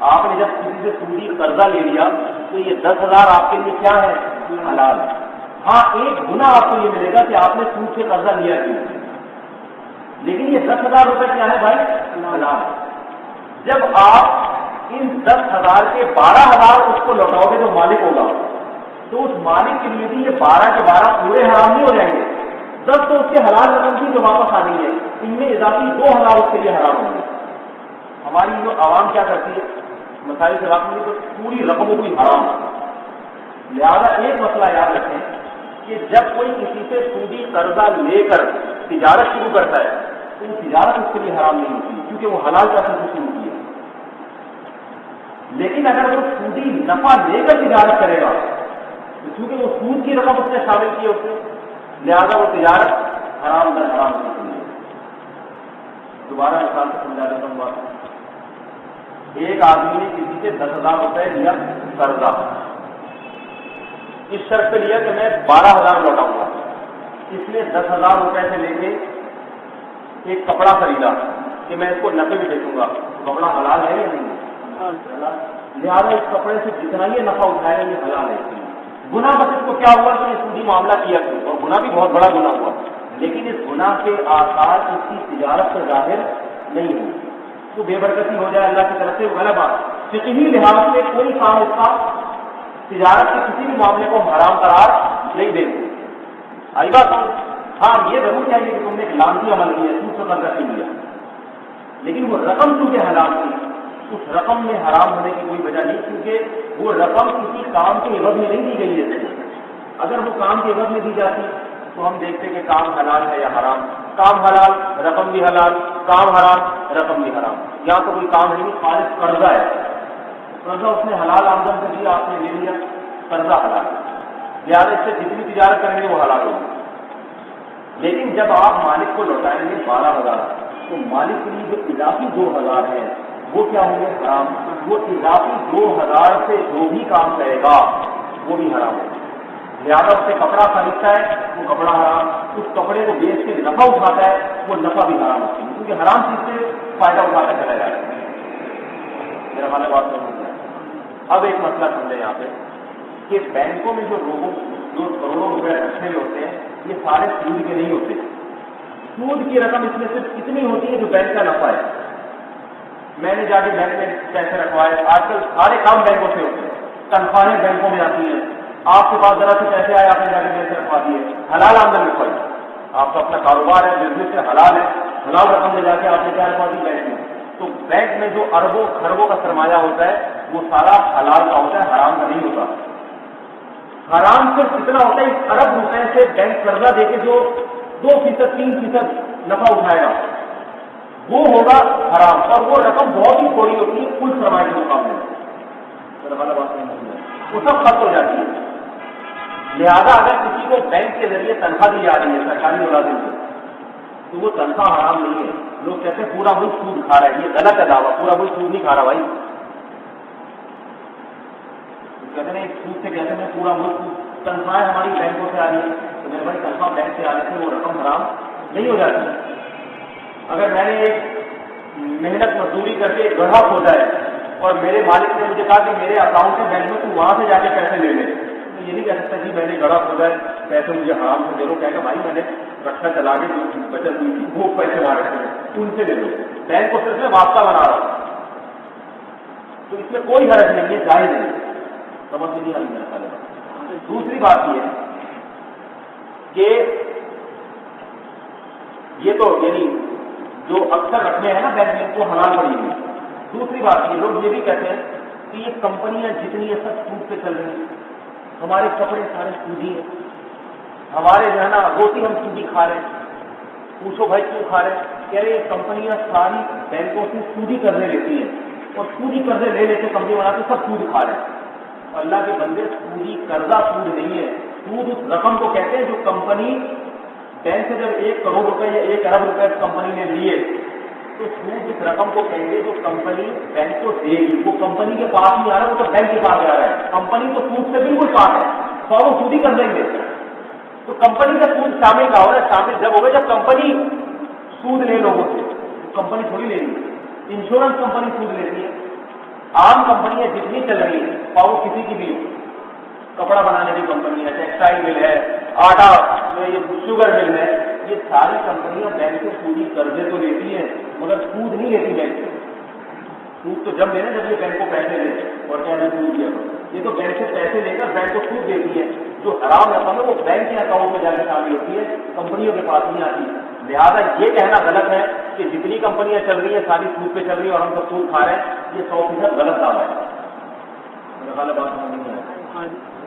آپ نے جب کسی سے سودی قرضہ لے لیا تو یہ 10,000 آپ کے لیے کیا ہے؟ حلال. ہاں ایک گناہ آپ کو یہ ملے گا کہ آپ نے سود سے قرضہ لیا کیوں, لیکن یہ 10,000 روپے کیا ہے بھائی؟ حلال. جب آپ ان 10,000 کے 12,000 اس کو لوٹاؤ گے جو مالک ہوگا تو اس مالک کے لیے بھی یہ 12 کے 12 پورے حرام نہیں ہو جائیں گے. 10 تو اس کے حلال رقم تھی جو واپس آ رہی ہے, ان میں اضافی 2,000 اس کے لیے حرام ہوں گے. ہماری جو عوام کیا کرتی ہے مسائل سے واقع نہیں تو پوری رقموں کو حرام. لہذا ایک مسئلہ یاد رکھیں کہ جب کوئی کسی سے سودی قرضہ لے کر تجارت شروع کرتا ہے تو وہ تجارت اس کے لیے حرام نہیں ہوتی کیونکہ وہ حلال پیسے سے شروع کی ہے. لیکن اگر وہ سودی نفع لے کر تجارت کرے گا تو چونکہ وہ سود کی رقم اس نے شامل کی ہے اس میں, لہٰذا وہ تجارت حرام در حرام کی ہے. دوبارہ مثال سے سمجھا دیتا ہوں بات. ایک آدمی نے کسی سے 10,000 روپے لیا قرضہ, اس شرط پہ لیا کہ میں 12,000 لوٹاؤں گا. اس نے 10,000 روپے سے لے کے ایک کپڑا خریدا کہ میں اس کو نقد بھی بیچوں گا. کپڑا حلال ہے یا نہیں؟ لہٰذا اس کپڑے سے جتنا یہ نفع اٹھائے یہ حلال ہے. گناہ بس اس کو کیا ہوا کہ یہ سودی معاملہ کیا اور گناہ بھی بہت بڑا گناہ ہوا, لیکن اس گناہ کے آثار اس کی تجارت سے ظاہر نہیں ہوئی. تو بے برکتی ہو جائے اللہ کی طرف سے غلط بات. فقہی لحاظ سے کوئی کام اس کا تجارت کے کسی بھی معاملے کو حرام قرار نہیں دیں گے. آئی بات ہوں. ہاں یہ ضرور چاہیے کہ تم نے ایک لانتی عمل کیا, سود سے قرضہ نہیں لیا, لیکن وہ رقم چونکہ حلال تھی اس رقم میں حرام ہونے کی کوئی وجہ نہیں, کیونکہ وہ رقم کسی کام کے عوض میں نہیں دی گئی ہے. اگر وہ کام کے عوض میں دی جاتی تو ہم دیکھتے کہ کام حلال ہے یا حرام. کام حلال رقم بھی حلال, کام حرام رقم بھی حرام. یہاں تو کوئی کام نہیں, خالص قرضہ ہے. قرضہ اس نے حلال آمدن سے دیا, آپ نے لے لیا, قرضہ حلال. لہٰذا اس سے جتنی تجارت کریں گے وہ حلال ہوگی. لیکن جب آپ مالک کو لوٹائیں گے 12,000 تو مالک کے لیے جو اضافی 2,000 ہے وہ کیا ہوں گے؟ حرام. وہ اضافی 2,000 سے جو بھی کام کرے گا وہ بھی حرام ہے. لہٰذا اس سے کپڑا خریدتا ہے وہ کپڑا حرام, اس کپڑے کو بیچ کے نفع اٹھاتا ہے وہ نفع بھی حرام ہوتی ہے, کیونکہ حرام چیز سے فائدہ اٹھاتا چلا جائے گا. میرا والا بات سمجھ ہے. اب ایک مسئلہ سمجھے یہاں پہ کہ بینکوں میں جو لوگوں جو کروڑوں روپے رکھے ہوئے ہوتے ہیں یہ سارے سود کے نہیں ہوتے. سود کی رقم اس میں صرف اتنی ہوتی ہے جو بینک کا نفع ہے. میں نے جا کے بینک میں پیسے رکھوائے, آج کل سارے کام بینکوں سے ہوتے ہیں, تنخواہیں بینکوں میں آتی ہیں. آپ کے پاس ذرا سے پیسے آئے, آپ نے جا کے پیسے رکھوا دیے, حلال آمدن رکھوائی. آپ کا اپنا کاروبار ہے, بزنس سے حلال ہے, حلال رقم لے جا کے آپ نے کیا رکھوا دی بینک میں. تو بینک میں جو اربوں خربوں کا سرمایہ ہوتا ہے وہ سارا حلال کا ہوتا ہے, حرام کا نہیں ہوتا. حرام صرف اتنا ہوتا ہے اس ارب روپے سے بینک قرضہ دے کے جو 2%, 3% نفع اٹھائے گا وہ ہوگا حرام, اور وہ رقم بہت ہی تھوڑی ہوتی ہے کل سرمایہ کے مقابلے میں. وہ سب خرچ ہو جاتی ہے. لہذا اگر کسی کو بینک کے ذریعے تنخواہ دی جا رہی ہے سرکاری ملازم کو تو وہ تنخواہ حرام نہیں ہے. لوگ کہتے ہیں پورا ملک سود کھا رہا ہے, یہ غلط ہے دعویٰ. پورا ملک سود نہیں کھا رہا بھائی. کہتے ہیں ایک سود سے کہتے ہیں پورا ملک تنخواہیں ہماری بینکوں سے آ رہی ہے تو میرے بھائی تنخواہ بینک سے آنے سے وہ رقم حرام نہیں ہو جاتی. اگر میں نے ایک محنت مزدوری کر کے ایک گڑھا کھودا ہے اور میرے مالک نے مجھے کہا کہ میرے اکاؤنٹ سے بینک میں تو وہاں سے جا کے پیسے لے لے, تو یہ نہیں کہہ سکتا کہ میں نے گڑا کھودا ہے پیسے مجھے حرام سے دے دو، کہے گا بھائی میں نے رکشا چلا کے جو بچت ہوئی تھی وہ پیسے مار رکھے ہیں ان سے دے دو، بینک کو صرف میں واسطہ بنا رہا ہوں، تو اس میں کوئی حرج نہیں ہے، جائز نہیں، سمجھ نہیں آئی میرا خیال۔ دوسری بات یہ ہے کہ یہ تو یعنی جو اکثر رکھنے ہیں نا بینک میں وہ حلال پڑی ہوئی۔ دوسری بات یہ لوگ یہ بھی کہتے ہیں کہ یہ کمپنیاں جتنی ہیں سب سود پہ چل رہی ہیں، ہمارے کپڑے سارے سودی ہیں، ہمارے جو ہے نا روٹی ہم سودی کھا رہے ہیں، پوچھو بھائی کیوں کھا رہے ہیں؟ کہہ رہے یہ کمپنیاں ساری بینکوں سے سودی قرضے لیتی ہیں اور سودی قرضے لے لیتے کمپنی بنا کے سب سود کھا رہے ہیں۔ اللہ کے بندے سودی قرضہ سود نہیں ہے، سود اس رقم کو کہتے ہیں جو کمپنی بینک سے جب 1 کروڑ روپے یا 1 ارب روپے کمپنی نے لیے تو سود اس رقم کو کہیں گے جو کمپنی بینک کو دے گی، وہ کمپنی کے پاس نہیں آ رہا، وہ تو بینک کے پاس آ رہا ہے، کمپنی تو سود سے بالکل پاس ہے، تو وہ سود ہی کر دیں گے۔ تو کمپنی کا سود شامل کا ہو رہا ہے، شامل جب ہوگا جب کمپنی سود لے لوگوں سے، کمپنی تھوڑی لے گی، انشورنس کمپنی سود لیتی ہے، عام کمپنیاں جتنی چل رہی ہیں وہ کسی کی بھی کپڑا بنانے کی کمپنی ہے، ٹیکسٹائل مل ہے، آٹا یہ شوگر مل ہے، یہ ساری کمپنیاں بینک سے سودی قرضے تو لیتی ہیں مگر سود نہیں لیتی بینک سے، سود تو جب لینا جب یہ بینک کو پیسے دے اور کیا سود دیا، یہ تو بینک سے پیسے لے کر بینک کو سود دیتی ہے، جو حرام رقم ہے وہ بینک کے اکاؤنٹ میں جا کے شامل ہوتی ہے، کمپنیوں کے پاس نہیں آتی۔ لہٰذا یہ کہنا غلط ہے کہ جتنی کمپنیاں چل رہی ہیں ساری سود پہ چل رہی ہیں اور ہم سب سود کھا رہے ہیں، یہ 100% غلط دعویٰ ہے۔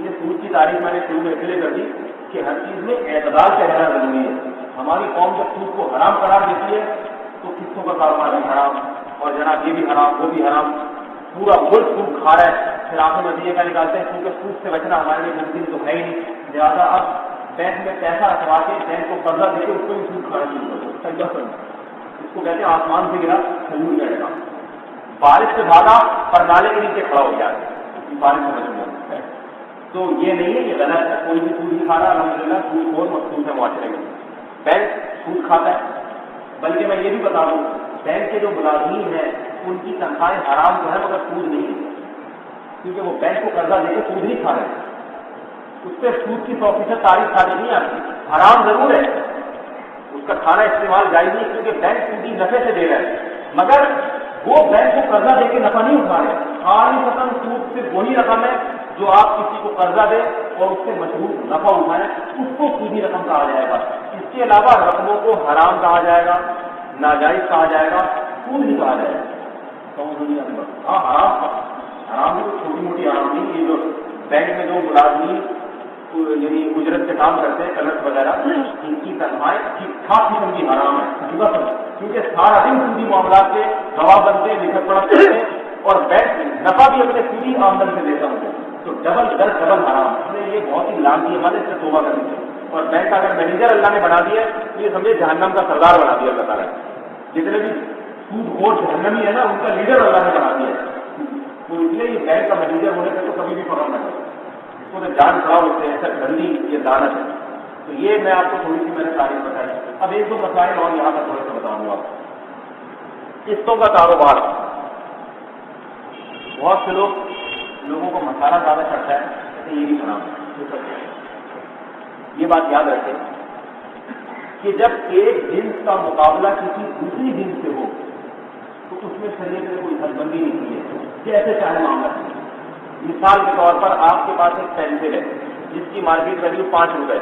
یہ سود کی تاریخ میں نے شروع میں اس لیے کر دی کہ ہر چیز میں اعتدال کا رہنا ضروری ہے۔ ہماری قوم جب سود کو حرام قرار دیتی ہے تو قسطوں کا کاروبار بھی حرام اور جناب یہ بھی حرام وہ بھی حرام، پورا ملک سود کھا رہا ہے، پھر آنکھوں میں دیے کا نکالتے ہیں کیونکہ سود سے بچنا ہمارے لیے ممکن تو ہے ہی نہیں، لہٰذا اب بینک میں پیسہ رکھوا کے بینک کو قرضہ دے کے اس کو بھی سود کھانا شروع کرو، اس کو کہتے ہیں آسمان سے گرا کھجور جائے گا، بارش سے بھاگا پر نالے کے نیچے کھڑا ہو گیا، بارش سے بچوں گا۔ تو یہ نہیں ہے، یہ غلط ہے، کوئی بھی سود نہیں کھا رہا، الحمدللہ سود بہت مخصوص ہے معاشرے میں، بینک سود کھاتا ہے، بلکہ میں یہ بھی بتا دوں بینک کے جو ملازمین ہیں ان کی تنخواہیں حرام تو ہے مگر سود نہیں ہے، کیونکہ وہ بینک کو قرضہ دے کے سود نہیں کھا رہے ہیں، اس پہ سود کی 100% تاریخ خالی نہیں آتی، حرام ضرور ہے، اس کا کھانا استعمال جائز نہیں کیونکہ بینک سودی نفع سے دے رہا ہے، مگر وہ بینک کو قرضہ دے کے نفع نہیں اٹھا رہے، خالی ختم سود صرف وہی رقم ہے جو آپ کسی کو قرضہ دے اور اس سے مشہور نفع اٹھائیں، اس کو سودی رقم کہا جائے گا، اس کے علاوہ رقموں کو حرام کہا جائے گا، ناجائز کہا جائے گا، سود نہیں کہا جائے گا۔ ہاں حرام بھی چھوٹی موٹی حرام نہیں، یہ جو بینک میں جو ملازمین یعنی اجرت سے کام کرتے ہیں کلرک وغیرہ ان کی تنخواہیں ٹھیک ٹھاک قسم کی حرام ہے، کیونکہ سارا دن سودی معاملات کے گواہ بنتے ہیں، لکھت پڑھت کرتے ہیں اور بینک نفع بھی اپنے سودی آمدن سے دیتا ہوں، تو ڈبل حرام، اس لیے یہ بہت ہی لانتی عمل ہے، اس سے توبہ کرنی چاہیے۔ اور بینک کا اگر مینیجر اللہ نے بنا دیا ہے تو یہ سمجھے جہنم کا سردار بنا دیا اللہ تعالیٰ نے، جتنے بھی سود خور جہنمی ہے نا ان کا لیڈر اللہ نے بنا دیا ہے، تو اس لیے یہ بینک کا مینیجر ہونے کا تو کبھی بھی پکڑنا چاہیے، اس کو جان کھڑا ہوتے ہیں، ایسا گندی یہ دانت ہے۔ تو یہ میں آپ کو تھوڑی سی میں نے تاریخ بتائی، اب 1-2 مسائل اور یہاں پر تھوڑے سے بتاؤں گا۔ قسطوں کا کاروبار، بہت سے لوگوں کو مسالہ زیادہ چڑھتا ہے، کہتے یہ بھی حرام ہے۔ یہ بات یاد رکھیں کہ جب ایک جنس کا مقابلہ کسی دوسری جنس سے ہو تو اس میں شریعت نے کوئی حد بندی نہیں کی ہے، جیسے چاہے معاملہ ہے۔ مثال کے طور پر آپ کے پاس ایک پینسل ہے جس کی مارکیٹ ویلیو 5 روپے،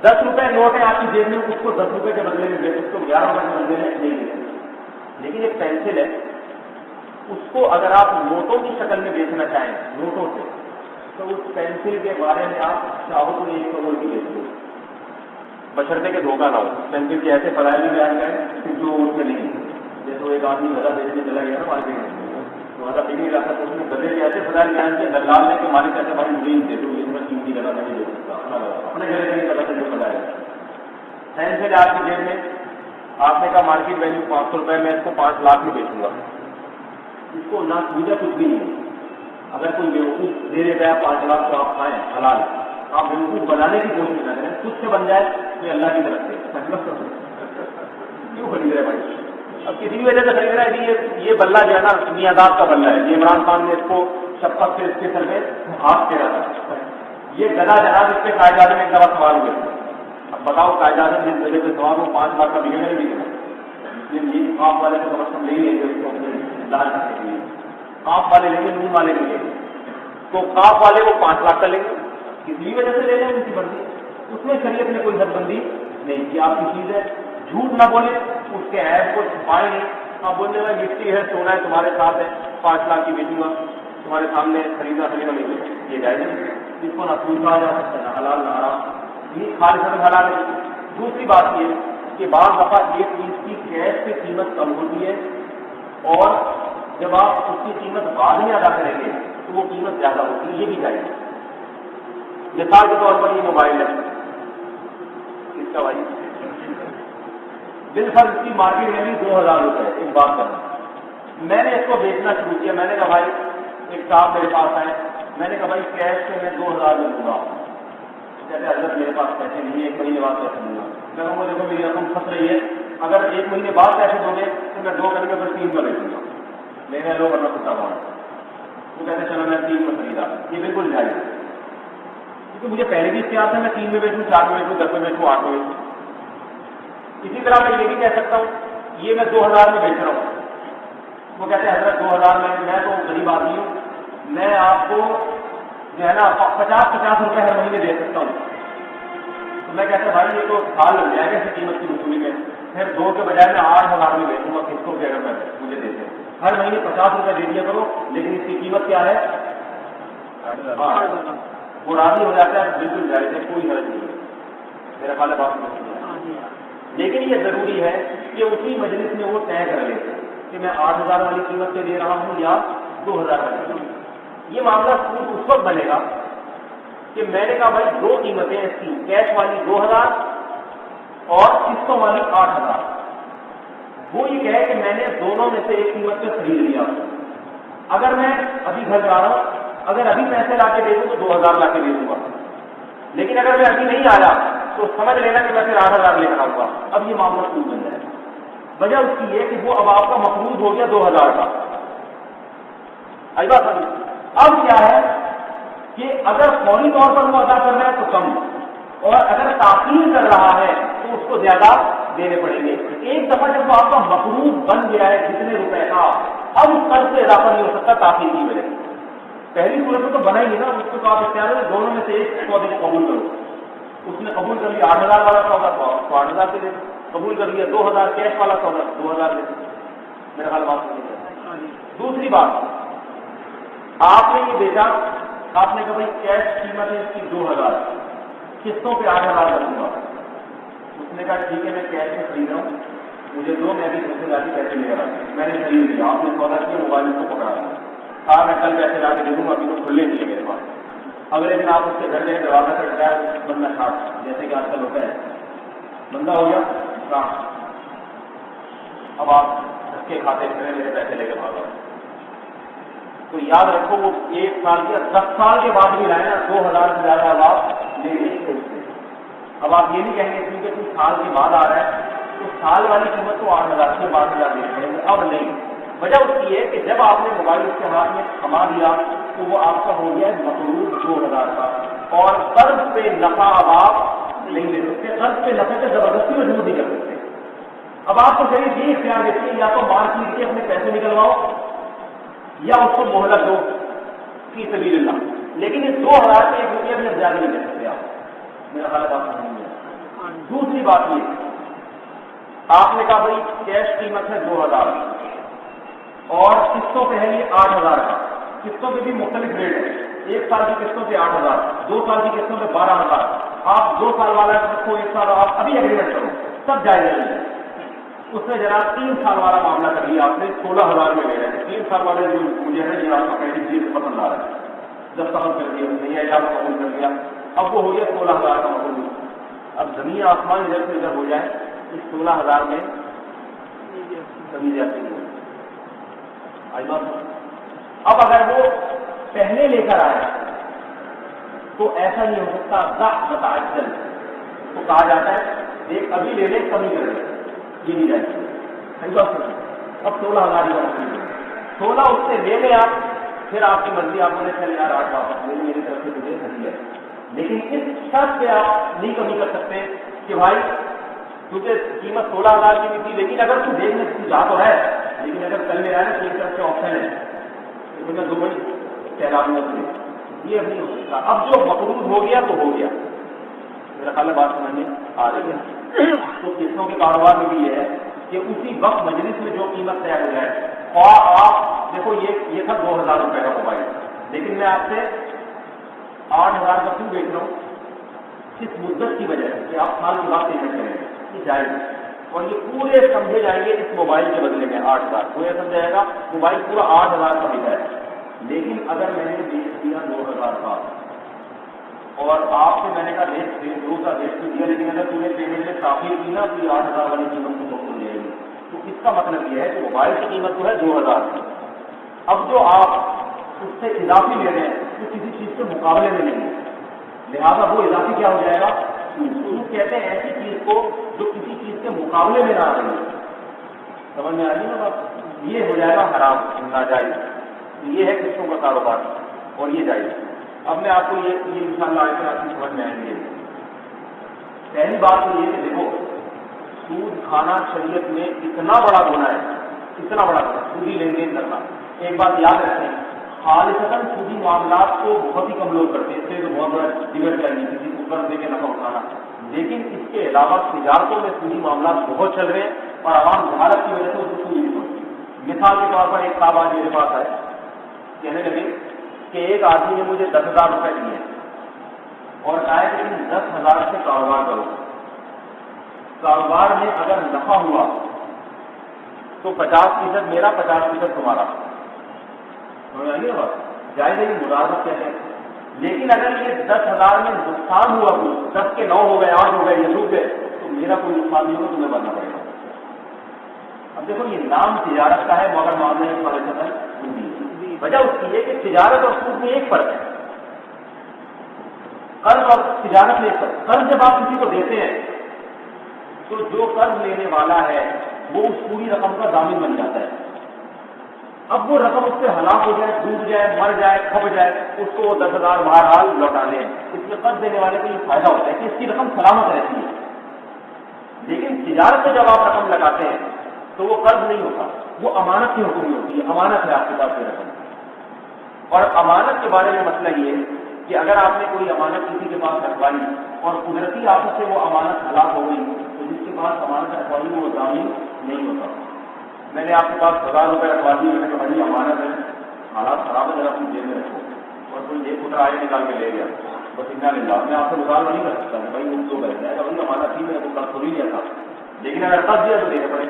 10 روپے نوٹ ہے آپ کی جیب میں، اس کو 10 روپے کے بدلے میں بیچ، اس کو 11 روپے کے بدلے میں نہیں ملے، لیکن ایک پینسل ہے اس کو اگر آپ نوٹوں کی شکل میں بیچنا چاہیں، نوٹوں سے، تو اس پینسل کے بارے میں آپ چاہو تو 1 کروڑ کی بیچ دو، بشرطے کے دھوکہ نہ ہو۔ پینسل کے ایسے فضائل بھی بیان کریں جو اس میں نہیں، جیسے ایک آدمی گدا بیچنے چلا گیا نا مارکیٹ میں، تو گدا پہ نہیں رکھا تو اس نے گدے کے ایسے فضائل بیان کیے، دلال نے کہ مالک کہتے بھائی مجھے دے دو، اس میں قیمتی گدا نہیں دے سکتا، اپنے گھر کے نہیں پتا جو فضائل ہے۔ پینسل آپ کی جیب میں، آپ نے کہا مارکیٹ ویلیو 500 روپے، میں اس کو 5 لاکھ میں بیچوں گا، اس کو نہ پوجا کچھ بھی نہیں۔ اگر کوئی بیوقوف دے دیتا ہے 5 لاکھ تو آپ کھائیں حلال، آپ بیوقوف بنانے کی کوشش نہ کریں، خود سے بن جائے یہ اللہ کی طرف سے، کیوں خرید رہے بھائی؟ اب کسی بھی وجہ سے خرید رہا ہے، یہ بلہ جو ہے نا دنیا داد کا بلہ ہے، یہ عمران خان نے اس کو شفقت سے اس کے سر میں آپ کے رہا یہ گدا جناب اس پہ قائد اعظم ایک دفعہ سوال ہوئے. اب بتاؤ قائد اعظم جس جگہ پہ سوال ہو 5 لاکھ کا بگڑ نہیں بگڑا. آپ والے کو کم نہیں لیں گے اس کو دار کرنے کے لیے. آپ والے لیں گے نون والے نہیں لیں گے. تو کاف والے کو 5 لاکھ کا لیں گے. کسی وجہ سے لے لیں ان کی مرضی. اس میں شریعت نے کوئی حد بندی نہیں کی. آپ کی چیز ہے جھوٹ نہ بولے اس کے عیب کو چھپائے نہیں. آپ بولنے میں مٹی ہے سونا ہے تمہارے ساتھ ہے 5 لاکھ کی بیچوں گا تمہارے سامنے خریدا نہیں. یہ جائز ہے. اس کو نہ سود کہا جا سکتا ہے نہ حلال نہ حرام. یہ خالص حلال ہے. دوسری بات یہ کہ بعض دفعہ ایک چیز کی کیش کی قیمت کم ہوتی ہے اور جب آپ اس کی قیمت بعد میں ادا کریں گے تو وہ قیمت زیادہ ہوتی ہے. یہ بھی جائز ہے. مثال کے طور پر یہ موبائل ہے اس کا بھائی بالفرض کی مارکیٹ ویلیو 2000 روپئے. ایک بات کرنا میں نے اس کو بیچنا شروع کیا. میں نے کہا بھائی ایک صاحب میرے پاس آئے. میں نے کہا بھائی کیش سے میں 2000 میں دوں گا. کہتے حضرت میرے پاس پیسے نہیں ہے 1 مہینے بعد پیسے دوں گا. میں کہوں گا دیکھو میری رقم پھنس رہی ہے اگر 1 مہینے بعد پیسے دو گے تو میں 2 مہینے پر 3 میں بیچوں گا. میں نے لو ورنہ پتا ہوا تو کہتے چلو میں 3 میں خریدا. یہ بالکل جائز ہے کیونکہ مجھے پہلے بھی اختیار تھا میں 3 میں بیچوں 4 میں بیچوں 10 میں بیچوں 8 میں بیچوں. اسی طرح میں یہ بھی کہہ سکتا ہوں یہ میں 2000 میں بیچ رہا ہوں. وہ کہتے ہیں حضرت 2000 میں تو غریب آدمی ہوں میں آپ کو جو ہے نا 50 روپے ہر مہینے دے سکتا ہوں. تو میں کہتا بھائی یہ تو سال لگ جائے گا اس قیمت کی وصولی میں. پھر 2 کے بجائے میں 8000 میں بیچوں گا قسطوں پہ اگر میں مجھے دیتے ہر مہینے 50 روپے دے دیا کرو لیکن اس کی قیمت کیا ہے وہ راضی ہو جاتا ہے. بالکل جائز ہے کوئی حرج نہیں ہے. میرا خیال ہے بات نہیں. لیکن یہ ضروری ہے کہ اسی مجلس میں وہ طے کر لے کہ میں 8000 والی قیمت پہ دے رہا ہوں یا 2000 والی قیمت. یہ معاملہ اس وقت بنے گا کہ میں نے کہا بھائی 2 قیمتیں اس کی کیش والی 2000 اور قسطوں والی 8000. وہ یہ کہے کہ میں نے دونوں میں سے ایک قیمت پہ خرید لیا. اگر میں ابھی گھر جا رہا ہوں اگر ابھی پیسے لا کے دے دوں تو 2000 لا کے دے دوں گا. لیکن اگر میں ابھی نہیں آیا تو سمجھ لینا کہ میں پھر 8000 لے کر آؤں گا. اب یہ معاملہ سود بن جائے. وجہ اس کی یہ کہ وہ اب آپ کا مقروض ہو گیا 2000 کا. بات اب کیا ہے کہ اگر فوری طور پر وہ ادا کر رہا ہے تو کم اور اگر تاخیر کر رہا ہے تو اس کو زیادہ دینے پڑیں گے. ایک دفعہ جب وہ آپ کا مقروض بن گیا ہے کتنے روپے کا اب اس قرض سے اضافہ نہیں ہو سکتا تاخیر کی وجہ سے. پہلی صورت میں تو بنا ہی نہیں نا. اس کو آپ اختیار ہے دونوں میں سے ایک سودے کو قبول کرو. اس نے قبول کر لیا 8000 والا سودا تو 8000 سے دے. قبول کر لیا 2000 کیش والا سودا 2000 دے. میرا خیال بات نہیں. دوسری بات آپ نے یہ بیچا آپ نے کہا بھائی کیش قیمت ہے اس کی 2000 قسطوں پہ 8000 لگوں گا. اس نے کہا ٹھیک ہے میں کیش میں خرید رہا ہوں مجھے دو میں بھی دوسرے جا کے پیسے لے رہا ہوں. میں نے خرید لیا آپ نے سودا کیا موبائل کو پکڑا دیا. ہاں میں کل پیسے لا کے دے دوں گا ابھی تو کھلے نہیں ہے میرے پاس. اگلے دن آپ اس کے گھر جائیں دروازہ کٹتا ہے بندہ شاٹ جیسے کہ آج کل ہوتا ہے بندہ ہو گیا شاٹ. اب آپ دھکے کھاتے پھرے میرے پیسے لے کے بھاگا. تو یاد رکھو وہ 1 سال کے 10 سال کے بعد بھی لائے نا 2000 سے زیادہ اب آپ لے نہیں سکتے. اب آپ یہ نہیں کہیں گے کیونکہ کچھ سال کے بعد آ رہا ہے تو سال والی قیمت تو 8000 سے 12000 دے پڑیں گے. اب نہیں. وجہ اس کی ہے کہ جب آپ نے موبائل اس کے ہاتھ میں تھما دیا تو وہ آپ کا ہو گیا مقروض 2000 کا اور قرض پہ نفع اب آپ نہیں لے سکتے. قرض پہ نفع سے زبردستی مجبور نہیں کر سکتے. اب آپ کو ذریعے یہ اختیار دیتے ہیں یا تو مار پیٹ کے اپنے پیسے نکلواؤ یا اس کو مہلت دو فی سبیل اللہ. لیکن اس 2000 سے 1 روپیہ بھی زیادہ نہیں دے سکتے آپ. میرا خیال بات نہیں ہے. دوسری بات یہ آپ نے کہا بھائی کیش قیمت ہے 2000 اور قسطوں پہ ہے یہ 8000 کا. قسطوں پہ بھی مختلف ریٹ ہے. 1 سال کی قسطوں پہ 8000 2 سال کی قسطوں پہ 12000. آپ 2 سال والا رکھو 1 سال آپ ابھی اگریمنٹ کرو سب جائز ہے. اس میں جناب 3 سال والا معاملہ کر لیا آپ نے 16000 میں لے رہے ہیں. 3 سال والے جو مجھے ہے یہ آپ کا پہلی چیز پسند آ رہا ہے. جب قبول کر دیا نہیں ہے آپ قبول کر لیا اب وہ ہو گیا 16000 کا مقبول. اب زمین آسمان ادھر سے ادھر ہو جائے اس 16000 میں کمی جاتی ہے. اب اگر وہ پہلے لے کر آئے تو ایسا نہیں ہو سکتا. ضعف تو کہا جاتا ہے ایک ابھی لے لے کمی کر لے یہ نہیں جائے. اب 16000 ہی 16 اس سے لے لیں آپ پھر آپ کی مرضی، آپ نے چل یار 8 واپس لے، میری طرف سے تجھے صحیح ہے، لیکن اس شرط پہ آپ نہیں کمی کر سکتے کہ بھائی کیونکہ قیمت 16,000 کی بھی تھی، لیکن اگر تو دیکھنے کی جا تو ہے، لیکن اگر کل میں آیا نا ایک طرف سے آپشن ہے تو میں 2 بڑی سیلاب میں یہ اب نہیں ہو سکتا. اب جو مقروض ہو گیا تو ہو گیا. میرا خیال ہے بات سمجھنے آ رہی ہے. تو قسطوں کے کاروبار میں بھی یہ ہے کہ اسی وقت مجلس میں جو قیمت طے ہو جائے، اور آپ دیکھو یہ تھا 2,000 روپے کا موبائل، لیکن میں آپ سے 8,000 کا کیوں بیچ رہا ہوں؟ اس مدت کی وجہ سے کہ آپ سال کے بعد پیمنٹ کریں گے، یہ جائے گا. اور یہ پورے سمجھے جائیں گے اس موبائل کے بدلے میں 8,000 کو یہ سمجھائے گا موبائل پورا 8,000 کا بکا ہے. لیکن اگر میں نے بیچ دیا 2,000 کا اور آپ سے میں نے کہا ریٹ کا ریٹ دیا، لیکن اگر تم نے پیمنٹ میں تاخیر کی نا تو 8,000 والی قیمت کو ہو جائے گی. تو اس کا مطلب یہ ہے کہ موبائل کی قیمت جو ہے 2,000 کی. اب جو آپ اس سے اضافی لے رہے ہیں تو کسی چیز کے مقابلے میں نہیں ہے، لہٰذا وہ اضافی کیا ہو جائے گا؟ کہتے ہیں ایسی چیز کو جو کسی چیز کے مقابلے میں نہ آ رہی ہے. سمجھ میں آ رہی ہے نا بات؟ یہ ہو جائے گا حرام، ناجائز. یہ ہے قسطوں کا کاروبار اور یہ جائز. اب میں آپ کو یہ انشاءاللہ آئے آپ کی سمجھ میں آئیں گے. پہلی بات تو یہ کہ دیکھو سود کھانا شریعت میں اتنا بڑا گناہ ہے، اتنا بڑا گناہ سودی لین دین کرنا. ایک بات یاد رکھیں، خالصتاً سودی معاملات کو بہت ہی کم لوگ کرتے ہیں، اس سے تو بہت بڑا ڈیبیٹ چاہیے کسی کو قرض دے کے نفع اٹھانا. لیکن اس کے علاوہ تجارتوں میں سودی معاملات بہت چل رہے ہیں اور عوام جہالت کی وجہ سے اس کو سودی نہیں پڑتی. مثال کے طور پر ایک صاحب آج میرے پاس آئے، کہنے لگے کہ ایک آدمی نے مجھے 10,000 روپے دیے اور کہا کہ تم 10,000 سے کاروبار کرو، کاروبار میں اگر نفع ہوا تو 50% میرا 50% تمہارا. جائز ہے مدارت کہتے ہیں. لیکن اگر یہ 10,000 میں نقصان ہوا تو 10 کے 9 ہو گئے، 8 ہو گئے یا ڈوب گئے تو میرا کوئی نقصان نہیں ہوگا، تمہیں بننا پڑے گا. اب دیکھو یہ نام تجارت کا ہے مگر معاملہ یہ فرق ہے. وجہ اس کی ہے کہ تجارت اور سود میں ایک فرق ہے، قرض اور تجارت میں ایک فرق. قرض جب آپ کسی کو دیتے ہیں تو جو قرض لینے والا ہے وہ اس پوری رقم کا ضامن بن جاتا ہے. اب وہ رقم اس سے ہلاک ہو جائے، ڈوب جائے، مر جائے، کھپ جائے، اس کو وہ 10,000 بہرحال لوٹانے ہیں. اس میں قرض دینے والے کو یہ فائدہ ہوتا ہے کہ اس کی رقم سلامت رہتی ہے. لیکن تجارت میں جب آپ رقم لگاتے ہیں تو وہ قرض نہیں ہوتا، وہ امانت کی حکم ہوتی ہے. امانت ہے آپ کے پاس یہ رقم. اور امانت کے بارے میں مسئلہ یہ ہے کہ اگر آپ نے کوئی امانت کسی کے پاس رکھوائی اور قدرتی آفت سے وہ امانت ہلاک ہو گئی تو جس کے پاس امانت رکھوائی وہ ضامن نہیں ہوتا. میں نے آپ کے پاس 1,000 روپے رکھوا دیے، میں نے کہا بھائی امانت ہے، حالات خراب ہے، ذرا اپنی جیب میں رکھو، اور کوئی جیب پتر آئے نکال کے لے گیا، بس اتنا لے لا. میں آپ سے مطالبہ نہیں کر سکتا بھائی وہ تو بیٹھ جائے گا، بھائی امانت تھی، میں نے قرض تھوڑی لیا تھا. لیکن اگر قرض دیا تو دینے پڑے.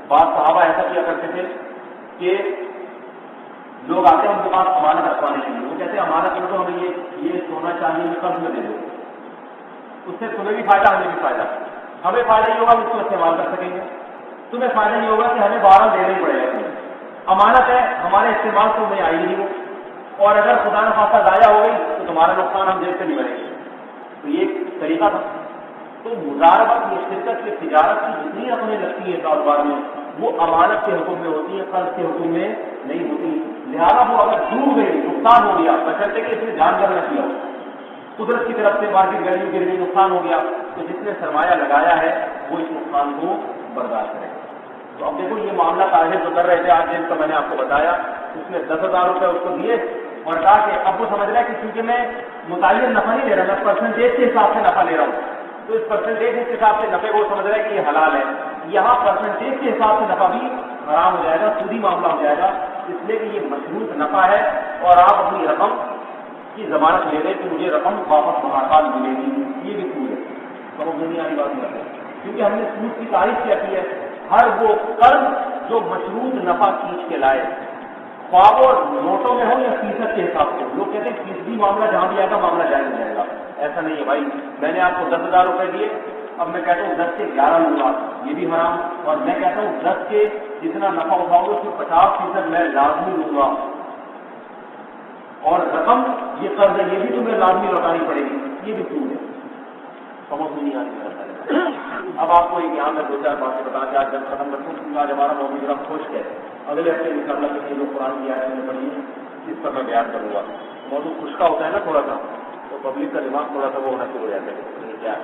بعض صحابہ ایسا کیا کرتے تھے کہ لوگ آتے ہیں ان کے پاس امانت رکھوانے کے لیے، وہ کہتے ہیں امانت میں تو ہمیں یہ سونا چاندی میں قرض میں دے دو، اس سے تمہیں بھی فائدہ ہمیں بھی فائدہ. ہمیں فائدہ یہ ہوگا ہم اس کو استعمال کر سکیں گے، تمہیں فائدہ یہ ہوگا کہ ہمیں 12 دینا ہی پڑے گا. تمہیں امانت ہے، ہمارے استعمال تو میں آئی نہیں ہو، اور اگر خدا نہ خاصہ ضائع ہو گئی تو تمہارا نقصان ہم جیب سے نہیں بنے گے. تو یہ ایک طریقہ تھا. تو مضاربت یہ شرکت کی تجارت کی جتنی رقمیں لگتی ہیں کاروبار میں وہ امانت کے حکم میں ہوتی ہیں، قرض کے حکم میں نہیں ہوتی. لہٰذا وہ اگر ڈوب گئی، نقصان ہو گیا، بشرطے کہ اس نے جان کر نہ کیا ہو، قدرت کی طرف سے مارکیٹ ویلیو گر گئی، نقصان ہو گیا، تو جس نے سرمایہ لگایا ہے وہ اس نقصان کو برداشت کرے. تو اب دیکھو یہ معاملہ تاجر جو کر رہے تھے آج جن کا میں نے آپ کو بتایا، اس نے 10,000 روپے اس کو دیے اور کہا کہ اب وہ سمجھ رہا ہے کہ کیونکہ میں متعین نفع نہیں لے رہا، میں پرسنٹیج کے حساب سے نفع لے رہا ہوں، تو اس پرسنٹیج کے حساب سے نفع کو سمجھ رہا ہے کہ یہ حلال ہے. یہاں پرسنٹیج کے حساب سے نفع بھی حرام ہو جائے گا، سودی معاملہ ہو جائے گا، اس لیے کہ یہ مشروط نفع ہے اور آپ اپنی رقم کی ضمانت لے لیں کہ مجھے رقم واپس بہرحال ملے گی. یہ بھی سود ہے، سمجھ نہیں آئی بات نہیں. کیونکہ ہم نے سود کی تعریف کیا کی ہے، ہر وہ قرض جو مشروط نفع کھینچ کے لائے، خواب اور نوٹوں میں ہو یا فیصد کے حساب سے. لوگ کہتے ہیں فیصدی معاملہ جہاں بھی آئے گا معاملہ جائز ہو جائے گا. ایسا نہیں ہے بھائی. میں نے آپ کو 10,000 روپے دیے، اب میں کہتا ہوں 10 کے 11 لوں گا، یہ بھی حرام. اور میں کہتا ہوں 10 کے جتنا نفع اٹھاؤ گے اس میں 50% میں لازمی لوں گا، اور رقم یہ قرض ہے یہ بھی تمہیں لازمی لوٹانی پڑے گی. یہ بھی سود ہے. سمجھ میں نہیں آ رہی. اب آپ کو ایک یہاں میں 2-4 باتیں بتا کے آج جب ختم کرتا ہوں. آج ہمارا موضوع ذرا خشک ہے، اگلے ہفتے ان شاء اللہ کے لوگ قرآن کی آیتیں پڑھی اس پر میں بیان کروں گا. موضوع خوش کا ہوتا ہے نا تھوڑا سا، تو پبلک کا دماغ تھوڑا سا وہ ہونا شروع ہو جاتا ہے کہ کیا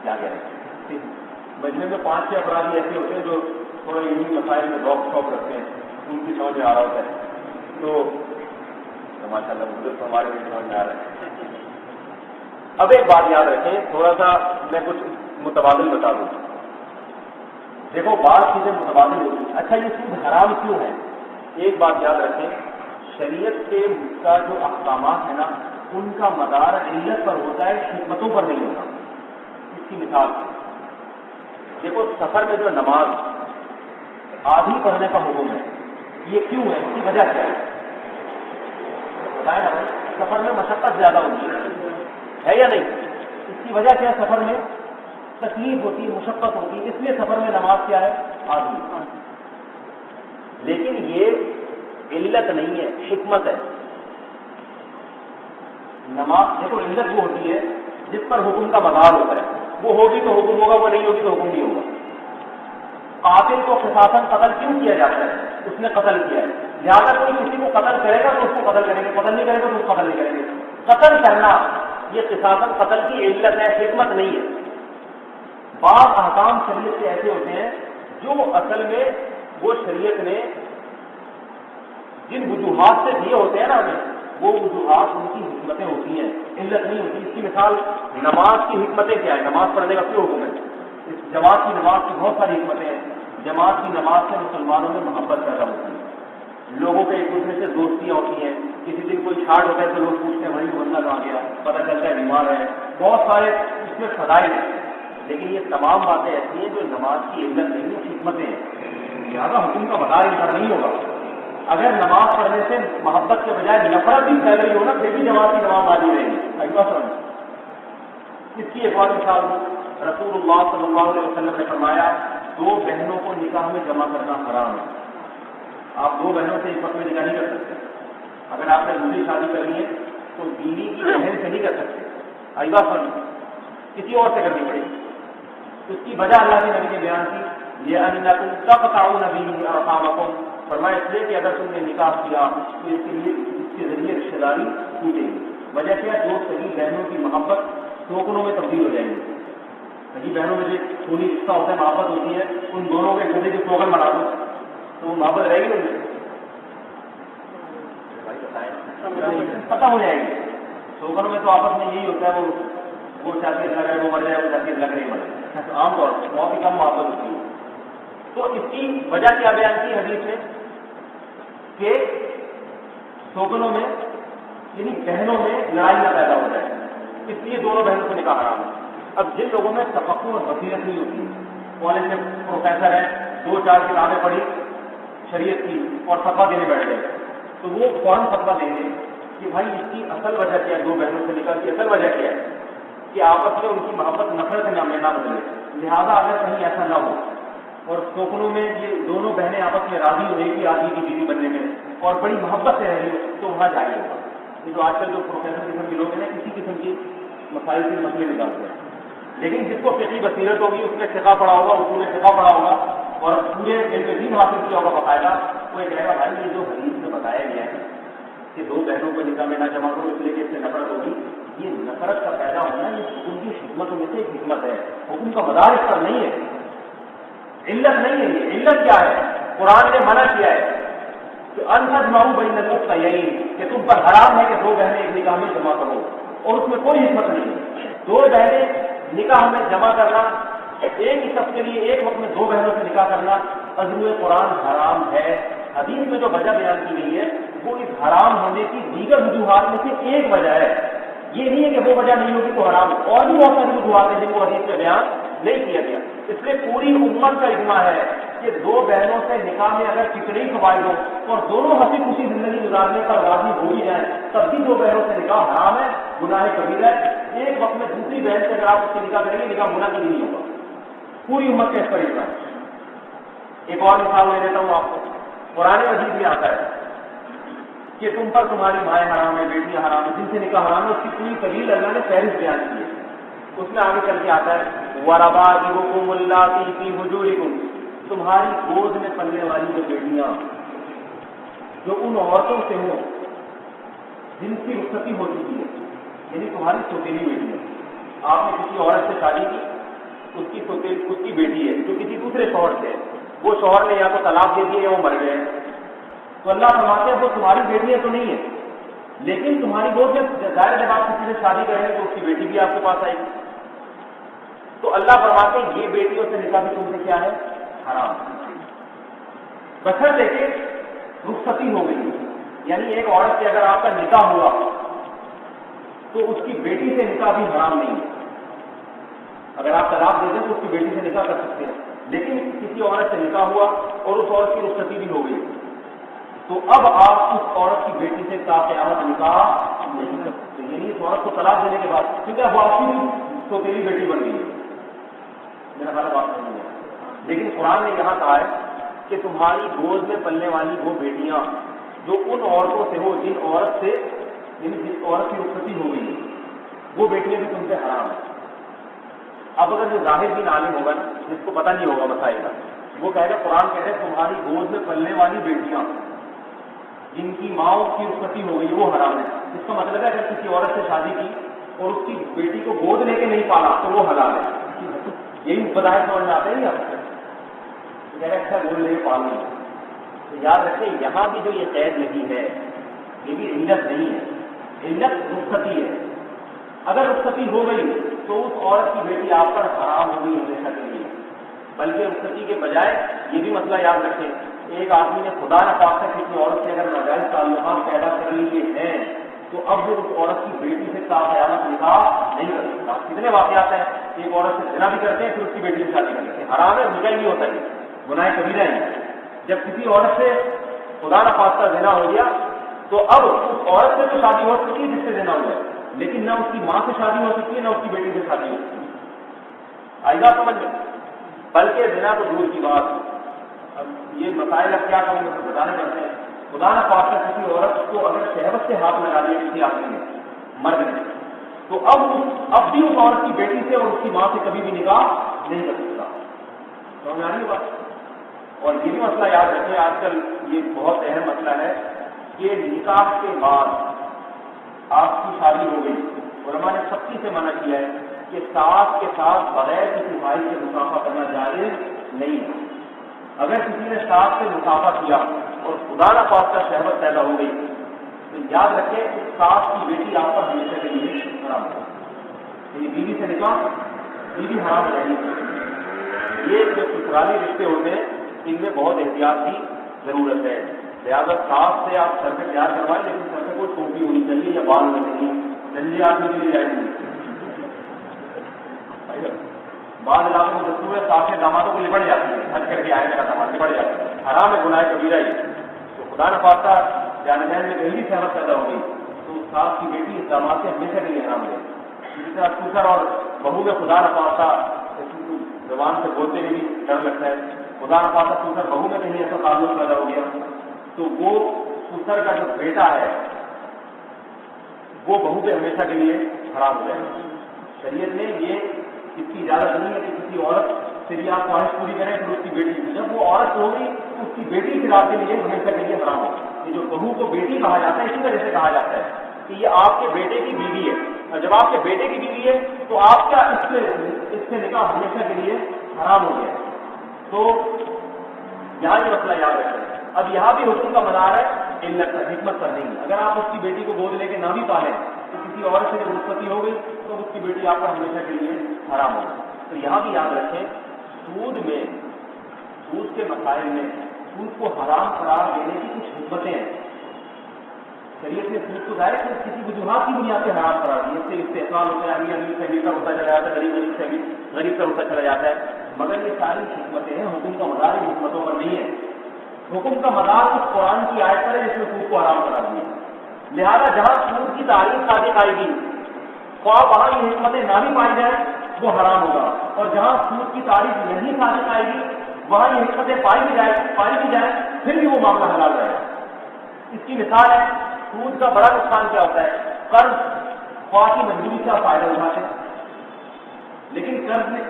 کہہ رہے ہیں. مجمع میں 5-6 افراد ایسے ہوتے ہیں جو تھوڑا انہیں مسائل میں ذوق شوق رکھتے ہیں، ان کی سمجھ میں آ رہا ہوتا ہے. تو ماشاء اللہ بزرگ ہمارے بھی سمجھ میں آ رہا ہے. اب ایک بات یاد رکھیں، تھوڑا سا میں کچھ متبادل بتا دوں. دیکھو بعض چیزیں متبادل ہوتی ہیں. اچھا یہ سود حرام کیوں ہے؟ ایک بات یاد رکھیں، شریعت کے کا جو احکامات ہیں نا ان کا مدار علت پر ہوتا ہے، حکمتوں پر نہیں ہوتا. اس کی مثال دیکھو، سفر میں جو نماز آدھی پڑھنے کا حکم ہے، یہ کیوں ہے؟ اس کی وجہ کیا ہے؟ بتائیں نا بھائی. سفر میں مشقت زیادہ ہوتی ہے یا نہیں؟ اس کی وجہ کیا ہے؟ سفر میں تکلیف ہوتی ہے، مشقت ہوتی ہے، اس لیے سفر میں نماز کیا ہے؟ آدھی. لیکن یہ علت نہیں ہے، حکمت ہے. نماز دیکھو علت وہ ہوتی ہے جس پر حکم کا مدار ہوتا ہے، وہ ہوگی تو حکم ہوگا، وہ نہیں ہوگی تو حکم نہیں ہوگا. قاتل کو قصاصاً قتل کیوں کیا جاتا ہے؟ اس نے قتل کیا ہے، لہٰذا کوئی کسی کو قتل کرے گا تو اس کو قتل کریں گے، قتل نہیں کرے گا تو اس کو قتل نہیں کریں گے. قتل کرنا یہ قصاصاً قتل کی علت ہے، حکمت نہیں ہے. بعض احکام شریعت سے ایسے ہوتے ہیں جو اصل میں وہ شریعت نے جن وجوہات سے دیے ہوتے ہیں نا ہمیں، وہ وجوہات ان کی حکمتیں ہوتی ہیں، علت نہیں ہوتی. اس کی مثال نماز کی حکمتیں کیا ہے؟ نماز پڑھنے کا کیوں حکم ہے؟ اس جماعت کی نماز کی بہت ساری حکمتیں ہیں. جماعت کی نماز سے مسلمانوں میں محبت پیدا ہوتی ہے، لوگوں کے ایک دوسرے سے دوستیاں ہوتی ہیں. کسی دن کوئی چھاٹ ہوتا ہے تو لوگ پوچھتے ہیں بھائی بندہ کہاں گیا، پتہ چلتا ہے بیمار ہے. بہت سارے اس میں فضائل ہیں. لیکن یہ تمام باتیں ایسی ہیں جو نماز کی علت نہیں ہے، حکمتیں ہیں. لہٰذا حکم کا مدار ان پر نہیں ہوگا. اگر نماز پڑھنے سے محبت کے بجائے نفرت بھی پھیل رہی ہو نا، پھر بھی جماعت کی نماز واجب رہے گی. اس کی ایک اور مثال رسول اللہ صلی اللہ علیہ وسلم نے فرمایا 2 بہنوں کو نکاح میں جمع کرنا حرام ہے. آپ 2 بہنوں سے ایک وقت میں نکاح نہیں کر سکتے. اگر آپ نے دوسری شادی کرنی ہے تو بیوی کی بہن سے نہیں کر سکتے، ایبا فرم کسی اور سے کرنی پڑے گی. اس کی وجہ اللہ کے نبی نے بیان کی، یہ انکم تقطعون به ارحامکم، فرمایا اس لیے کہ اگر تم نے نکاح کیا تو اس کے لیے اس کے ذریعے رشتے داری ٹوٹے گی. وجہ کیا ہے؟ 2 صحیح بہنوں کی محبت ٹوکنوں میں تبدیل ہو جائے گی. صحیح بہنوں میں جو خونی رشتہ ہوتا ہے، محبت ہوتی ہے، ان دونوں کے گھر کے ٹوکن بنا دو تو وہ محبت رہے گی نہیں، پتہ ہو جائے گی. ٹوکنوں میں تو آپس میں یہی ہوتا ہے، وہ چاہتے لگ رہے وہ مر جائے، وہ چاہتے لگ رہے مر جائے. تو عام طور پر بہت ہی کم محبت ہوتی ہے. تو اس کی وجہ کیا بیان کی حدیث میں کہ ٹوکنوں میں یعنی بہنوں میں لڑائی نہ پیدا ہو جائے، اس لیے دونوں بہنوں کو نکاح حرام ہے. اب جن لوگوں میں تفقہ اور بصیرت نہیں ہوتی، کالج میں پروفیسر ہے، 2-4 کتابیں پڑھی شریعت کی اور فتویٰ دینے بیٹھ گئے، تو وہ فوراً فتویٰ دیں گے کہ بھائی اس کی اصل وجہ کیا ہے، 2 بہنوں سے نکاح کی اصل وجہ کیا ہے کہ آپس میں ان کی محبت نفرت میں نہ بدلے. لہٰذا اگر کہیں ایسا نہ ہو اور ٹوکنوں میں یہ دونوں بہنیں آپس میں راضی ہوئے کہ آدمی کی بیوی بننے میں اور بڑی محبت سے رہ رہی ہو تو وہاں جائے ہوگا. یہ جو آج کل جو پروفیسر قسم کے لوگ ہیں نا، کسی قسم کی مسائل سے مسئلے نکالتے ہیں. لیکن جس کو فقہی بصیرت ہوگی، اس نے فقہ پڑھا ہوگا، اصول فقہ پڑھا ہوگا اور پورے علم دین حاصل کیا ہوگا باقاعدہ، وہ یہ کہے گا بھائی یہ جو حدیث میں بتایا گیا ہے کہ 2 بہنوں کو نکاح میں نہ جمع کرو اس لیے کہ اس سے نفرت ہوگی، یہ نفرت کا پیدا ہونا یہ حکم کی حکمتوں میں سے ایک حکمت ہے. حکم کا مدار اس پر نہیں ہے، علت نہیں ہے. یہ علت کیا ہے؟ قرآن نے منع کیا ہے کہ ان تجمعوا بین الاختیین، کہ تم پر حرام ہے کہ 2 بہنیں ایک نکاح میں جمع کرو، اور اس میں کوئی حکمت نہیں ہے. 2 بہنیں نکاح میں جمع کرنا، ایک ہی شخص کے لیے ایک وقت میں 2 بہنوں سے نکاح کرنا عزم قرآن حرام ہے. حدیث میں جو وجہ بیان کی گئی ہے وہ اس حرام ہونے کی دیگر وجوہات میں سے ایک وجہ ہے. یہ نہیں ہے کہ وہ وجہ نہیں ہوگی تو حرام ہے، اور بھی بہت ساری وجوہات ہیں جن کو حدیث میں بیان نہیں کیا گیا. اس لیے پوری امت کا اجماع ہے کہ 2 بہنوں سے نکاح میں اگر کتنے ہی فوائد ہو اور دونوں ہنسی خوشی زندگی گزارنے پر راضی ہو ہی جائیں تب بھی 2 بہنوں سے نکاح حرام ہے، گناہ کبیرہ ہے. ایک وقت میں دوسری بہن سے اگر آپ اس سے نکاح کریں گے نکاح گناہ کی نہیں ہوگا. پوری امت کا اس پر اجماع. ایک اور مثال میں دیتا ہوں آپ کو. قرآن مجید میں آتا ہے کہ تم پر تمہاری مائیں حرام ہے، بیٹیاں حرام ہے، جن سے نکاح حرام ہے. اس کی پوری طویل اللہ نے فہرست بیان کی ہے. اس میں آگے چل کے آتا ہے وَرَبَائِبُكُمُ اللَّاتِي فِي حُجُورِكُمْ، تمہاری گود میں پلنے والی جو بیٹیاں جو ان عورتوں سے ہوں جن کی رخصتی ہو چکی ہے، یعنی تمہاری سوتیلی بیٹی ہے، آپ نے کسی عورت سے شادی کی، اس کی بیٹی ہے جو کسی دوسرے شوہر سے ہے، وہ شوہر نے یا تو طلاق دے دی یا وہ مر گئے، تو اللہ فرماتے ہیں وہ تمہاری بیٹی ہے تو نہیں ہے، لیکن تمہاری گود میں ظاہر جب آپ کسی سے شادی کریں تو اس کی بیٹی بھی آپ کے پاس آئے گی، تو اللہ فرماتے ہیں یہ بیٹیوں سے نکاح بھی تم سے کیا ہے؟ حرام، بشرطے کہ رخصتی ہو گئی، یعنی ایک عورت سے اگر آپ کا نکاح ہوا تو اس کی بیٹی سے نکاح بھی حرام نہیں ہے، اگر آپ طلاق دے دیں تو اس کی بیٹی سے نکاح کر سکتے ہیں، لیکن کسی عورت سے نکاح ہوا اور اس عورت کی رخصتی بھی ہو گئی تو اب آپ اس عورت کی بیٹی سے تا قیامت نکاح نہیں کر سکتے، یعنی اس عورت کو طلاق دینے کے بعد کیونکہ وہ آپ کی تو تیری بیٹی بن گئی ہے، میرا خیال بات نہیں ہے، لیکن قرآن نے یہاں کہا ہے کہ تمہاری گود میں پلنے والی وہ بیٹیاں جو ان عورتوں سے ہو جن عورت سے یعنی جس عورت کی رخصتی ہو گئی وہ بیٹیاں بھی تم سے حرام ہیں۔ اب اگر جو ظاہر بھی عالم ہوگا جس کو پتہ نہیں ہوگا مسائل کا، وہ کہے گا قرآن کہتے ہیں تمہاری گود میں پلنے والی بیٹیاں جن کی ماؤں کی رخصتی ہو گئی وہ حرام ہے، اس کا مطلب ہے اگر کسی عورت سے شادی کی اور اس کی بیٹی کو گود لے کے نہیں پالا تو وہ حلال ہے، یہی بظاہر سمجھ میں آتا ہے نہیں آپ اچھا گود لے کے پال نہیں، تو یاد رکھیں یہاں بھی جو یہ قید لگی ہے یہ بھی علت نہیں ہے، علت رخصتی ہے، اگر رخصتی ہو گئی تو اس عورت کی بیٹی آپ پر حرام ہو گئی ہمیشہ کے لیے، بلکہ رخصتی کے بجائے یہ بھی مسئلہ یاد رکھیں ایک آدمی نے خدا نخواستہ کسی عورت سے اگر ناجائز تعلقات پیدا کر لیے ہیں تو اب وہ اس عورت کی بیٹی سے تا قیامت نکاح نہیں کر سکتا۔ کتنے واقعات ہیں، ایک عورت سے زنا بھی کرتے ہیں پھر اس کی بیٹی سے شادی کرتے ہیں، حرام ہے، نکاح نہیں ہوتا ہے، گناہ کبیرہ ہے۔ جب کسی عورت سے خدا نخواستہ زنا ہو گیا تو اب اس عورت سے تو شادی ہو سکتی ہے جس سے زنا ہوا ہے، لیکن نہ اس کی ماں سے شادی ہو سکتی ہے نہ اس کی بیٹی سے شادی ہو سکتی ہے، آئیگا سمجھ میں، بلکہ زنا تو دور کی بات۔ اب یہ مسائل اب کیا کریں گے بتانے پڑتے ہیں، خدا نہ خواستہ کسی عورت کو اگر شہوت سے ہاتھ لگا دیا کسی آدمی نے مرد نے تو اب بھی اس عورت کی بیٹی سے اور اس کی ماں سے کبھی بھی نکاح نہیں کر سکتا، سمجھ آ رہی ہے بات؟ اور یہ بھی مسئلہ یاد رکھیں، آج کل یہ بہت اہم مسئلہ ہے کہ نکاح کے بعد آپ کی شادی ہو گئی، علماء نے سختی سے منع کیا ہے کہ ساس کے ساتھ بغیر کسی بھائی سے مسافہ کرنا جائز نہیں ہے۔ اگر کسی نے ساس سے مسافہ کیا اور خدا نہ خواستہ شہوت پیدا ہو گئی تو یاد رکھیں اس ساس کی بیٹی آپ پر ہمیشہ کے لیے حرام ہے، یعنی بیوی سے نکاح بیوی حرام رہی ہے۔ یہ جو سسرالی رشتے ہوتے ہیں ان میں بہت احتیاط کی ضرورت ہے، لہٰذا ساس سے آپ سر پہ پیار کروائیں لیکن سر پہ کوئی ٹوپی ہونی چاہیے یا بال ہونے چاہیے، جلدی آدمی کے لیے جائے گی۔ بعض علاقوں میں دستور ہے ساس کے دامادوں کو لپٹ جاتی ہے، حج کر کے آئے میرا داماد لپٹ جاتا ہے، حرام ہے، گناہ کبیرہ ہی، تو خدا نہ خواستہ جانبین میں پہلی شہوت پیدا ہو گئی تو ساس کی بیٹی اس داماد سے ہمیشہ کے لیے حرام ہے۔ اسی طرح سسر اور بہو میں خدا نہ خواستہ زبان سے بولتے ہوئے بھی ڈر لگتا ہے، خدا نہ خواستہ سسر بہو میں کہیں ایسا تعلق پیدا ہو گیا تو وہ سسر کا جو بیٹا ہے وہ بہو پہ ہمیشہ کے لیے حرام ہو جائے گا۔ شریعت نے یہ اس کی اجازت نہیں ہے کہ کسی عورت سے بھی آپ خواہش پوری کریں پھر اس کی بیٹی، جب وہ عورت ہو گئی تو اس کی بیٹی پھر آپ کے لیے ہمیشہ کے لیے حرام ہو۔ یہ جو بہو کو بیٹی کہا جاتا ہے اسی وجہ سے کہا جاتا ہے کہ یہ آپ کے بیٹے کی بیوی ہے، اور جب آپ کے بیٹے کی بیوی ہے تو آپ کا اس سے نکاح ہمیشہ کے لیے حرام ہو گیا۔ تو یہاں یہ مسئلہ یاد رکھیں، اب یہاں بھی حکم کا مدار ہے علت پر، حکمت پر نہیں۔ اگر آپ اس کی بیٹی کو گود لے کے نہ بھی پالیں تو کسی عورت سے جب رخصتی ہو گئی تو اس کی بیٹی آپ کا ہمیشہ کے لیے حرام ہو۔ تو یہاں بھی یاد رکھیں سود کے مسائل میں سود کو حرام قرار دینے کی کچھ حکمتیں ہیں۔ شریعت نے سود کو ظاہر ہے کسی وجوہات کی بنیاد پہ حرام قرار دی، اس سے استحصال ہوتا ہے، امیر سے امیر کا ہوتا چلا جاتا ہے، غریب کا ہوتا چلا جاتا ہے، مگر یہ ساری حکمتیں ہیں، حکم کا مدار ان حکمتوں پر نہیں ہے۔ حکم کا مدار اس قرآن کی آیت پر ہے جس میں سود کو حرام قرار دیا، لہذا جہاں سود کی تعریف صادق آئے گی خواہ وہاں یہ حکمتیں نہ بھی پائی جائیں وہ حرام ہوگا، اور جہاں سود کی تعریف نہیں صادق آئے گی وہاں یہ حکمتیں پائی بھی جائیں پھر بھی وہ معاملہ حلال رہے گا۔ اس کی مثال ہے سود کا بڑا نقصان کیا ہوتا ہے، قرض خواہ کی منظوری سے آپ فائدہ اٹھاتے ہیں، لیکن قرض میں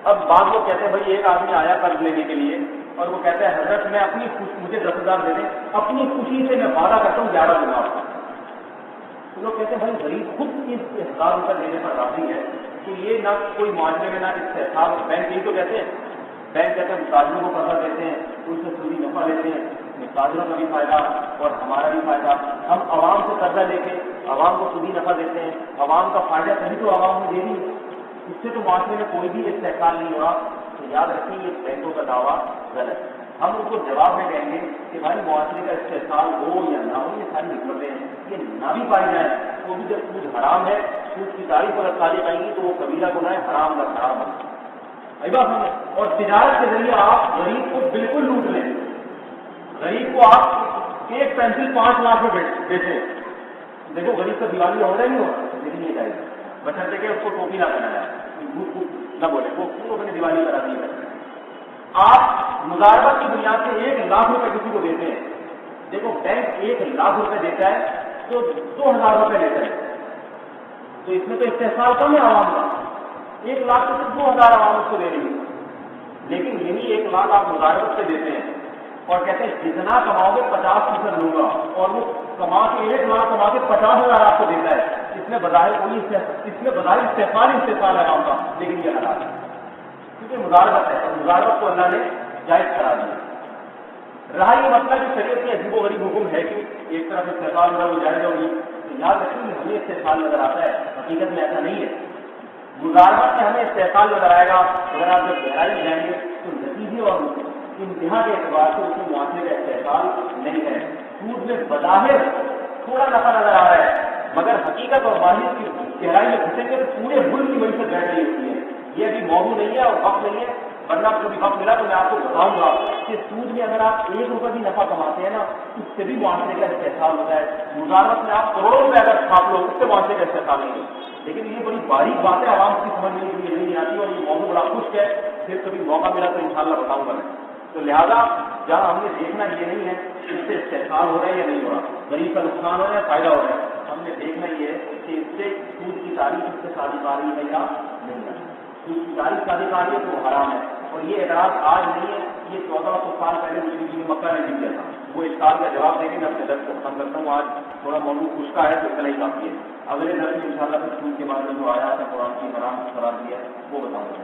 اب بعض لوگ کہتے ہیں بھائی ایک آدمی آیا قرض لینے کے لیے اور وہ کہتا ہے حضرت میں اپنی مجھے 10,000 دے دیں، اپنی خوشی سے میں وعدہ کرتا ہوں 11 دن آپ کا، تو لوگ کہتے ہیں بھائی غریب خود 10,000 روپئے دینے پر راضی ہے تو یہ نہ کوئی معاشرے میں نہ استحصال. بینک یہی تو کہتے ہیں, بینک کہتے ہیں متاجروں کو قرضہ دیتے ہیں, ان سے سودی نفع لیتے ہیں, متاجروں کا بھی فائدہ اور ہمارا بھی فائدہ. ہم عوام سے قرضہ لے کے عوام کو سودی نفع دیتے ہیں, عوام کا فائدہ تبھی تو عوام میں دے رہی ہے, اس سے تو معاشرے میں کوئی بھی استحصال نہیں ہوا. تو یاد رکھیں یہ بینکوں کا دعویٰ غلط ہے. ہم ان کو جواب میں کہیں گے کہ بھائی معاشرے کا استحصال ہو یا نہ ہو, یہ ساری حکمتیں ہیں, یہ نہ بھی پائی جائیں تو بھی جب سود حرام ہے, سود کی تعریف اگر تعریف آئیں گی تو وہ کبیرہ گناہ ہے, حرام کا حرام ہے. اور تجارت کے ذریعے آپ غریب کو بالکل لوٹ لیں. غریب کو آپ ایک پینسل 5 لاکھ میں بیچیں, دیکھو غریب کا دیوالی ہو رہا ہی ہوگا, لیکن نہیں جائے گا بچہ کہ اس کو ٹوپی نہ بنایا نہ بولے, وہ اپنی دیوالی کرا دی ہے. آپ مزاربت کی بنیاد سے 1 لاکھ روپے کسی کو دیتے ہیں, دیکھو بینک 1 لاکھ روپے دیتا ہے تو 2,000 روپے لیتا ہے, تو اس میں تو استحصال کم ہے عوام کا. 1 لاکھ تو صرف 2,000 عوام اس کو دے رہی ہے, لیکن یہی 1 لاکھ آپ مزاربت سے دیتے ہیں اور کہتے ہیں جتنا کماؤ گے 50% لوں گا, اور وہ کما کے 1 لاکھ کما کے 50,000 آپ کو دیتا ہے. اس میں بظاہر استحصال ہے عوام کا, لیکن یہ حالات ہے کیونکہ مزاربت ہے, اور مزاربت کو اللہ نے جائز کرا دیا. رہا یہ مسئلہ کہ شریعت کے عجیب و غریب حکم ہے کہ ایک طرف استحصال ہو جائز ہوگی, تو یاد رکھیں ہمیں استحصال نظر آتا ہے, حقیقت میں ایسا نہیں ہے. مزاربت میں ہمیں استحصال نظر آئے گا, اگر آپ جب گہرائی میں جائیں گے تو نتیجے اور انتہا کے اعتبار سے اس میں معاشرے کا استحصال نہیں ہے. سود میں بظاہر تھوڑا نفع نظر آ رہا ہے, مگر حقیقت اور ماہیت کی گہرائی میں گھسیں گے تو پورے ملک کی وجہ سے بیٹھ رہی ہوتی ہے. یہ ابھی موضوع نہیں ہے اور وقت نہیں ہے, ورنہ کبھی وقت ملا تو میں آپ کو بتاؤں گا کہ سود میں اگر آپ 1 روپے بھی نفع کماتے ہیں نا, اس سے بھی معاشرے کا استحصال ہوتا ہے. مزاربت میں آپ کروڑوں روپے اگر چھاپ لو, اس سے معاشرے کا استحصال نہیں ہے. لیکن یہ بڑی باریک بات ہے, عوام کی سمجھنے کے لیے نہیں آتی, اور یہ موضوع بڑا خشک ہے. پھر کبھی موقع ملا تو انشاءاللہ بتاؤں گا میں. تو لہٰذا جہاں ہم نے دیکھنا یہ نہیں ہے کہ اس سے استحصال ہو رہا ہے یا نہیں ہو رہا, غریب کا نقصان ہو رہا ہے فائدہ ہو رہا ہے, ہم نے دیکھنا یہ ہے کہ اس سے سود کی تاریخ اس سے صادق آ رہی ہے یا نہیں آ رہی. سود کی تاریخ صادق آ رہی ہے تو وہ حرام ہے, اور یہ اعتراض آج نہیں ہے, یہ 1400 سال پہلے مشرکین مکہ نے لکھ دیا تھا. وہ اس سال کا جواب دے کے میں اپنے درس کو ختم کرتا ہوں. آج تھوڑا موضوع خشکا ہے تو اتنا ہی کافی ہے. اگلے درس میں انشاءاللہ پھر سود کے بارے میں جو آیا ہے قرآن کی حرام قرار دیا ہے وہ بتاؤں گا.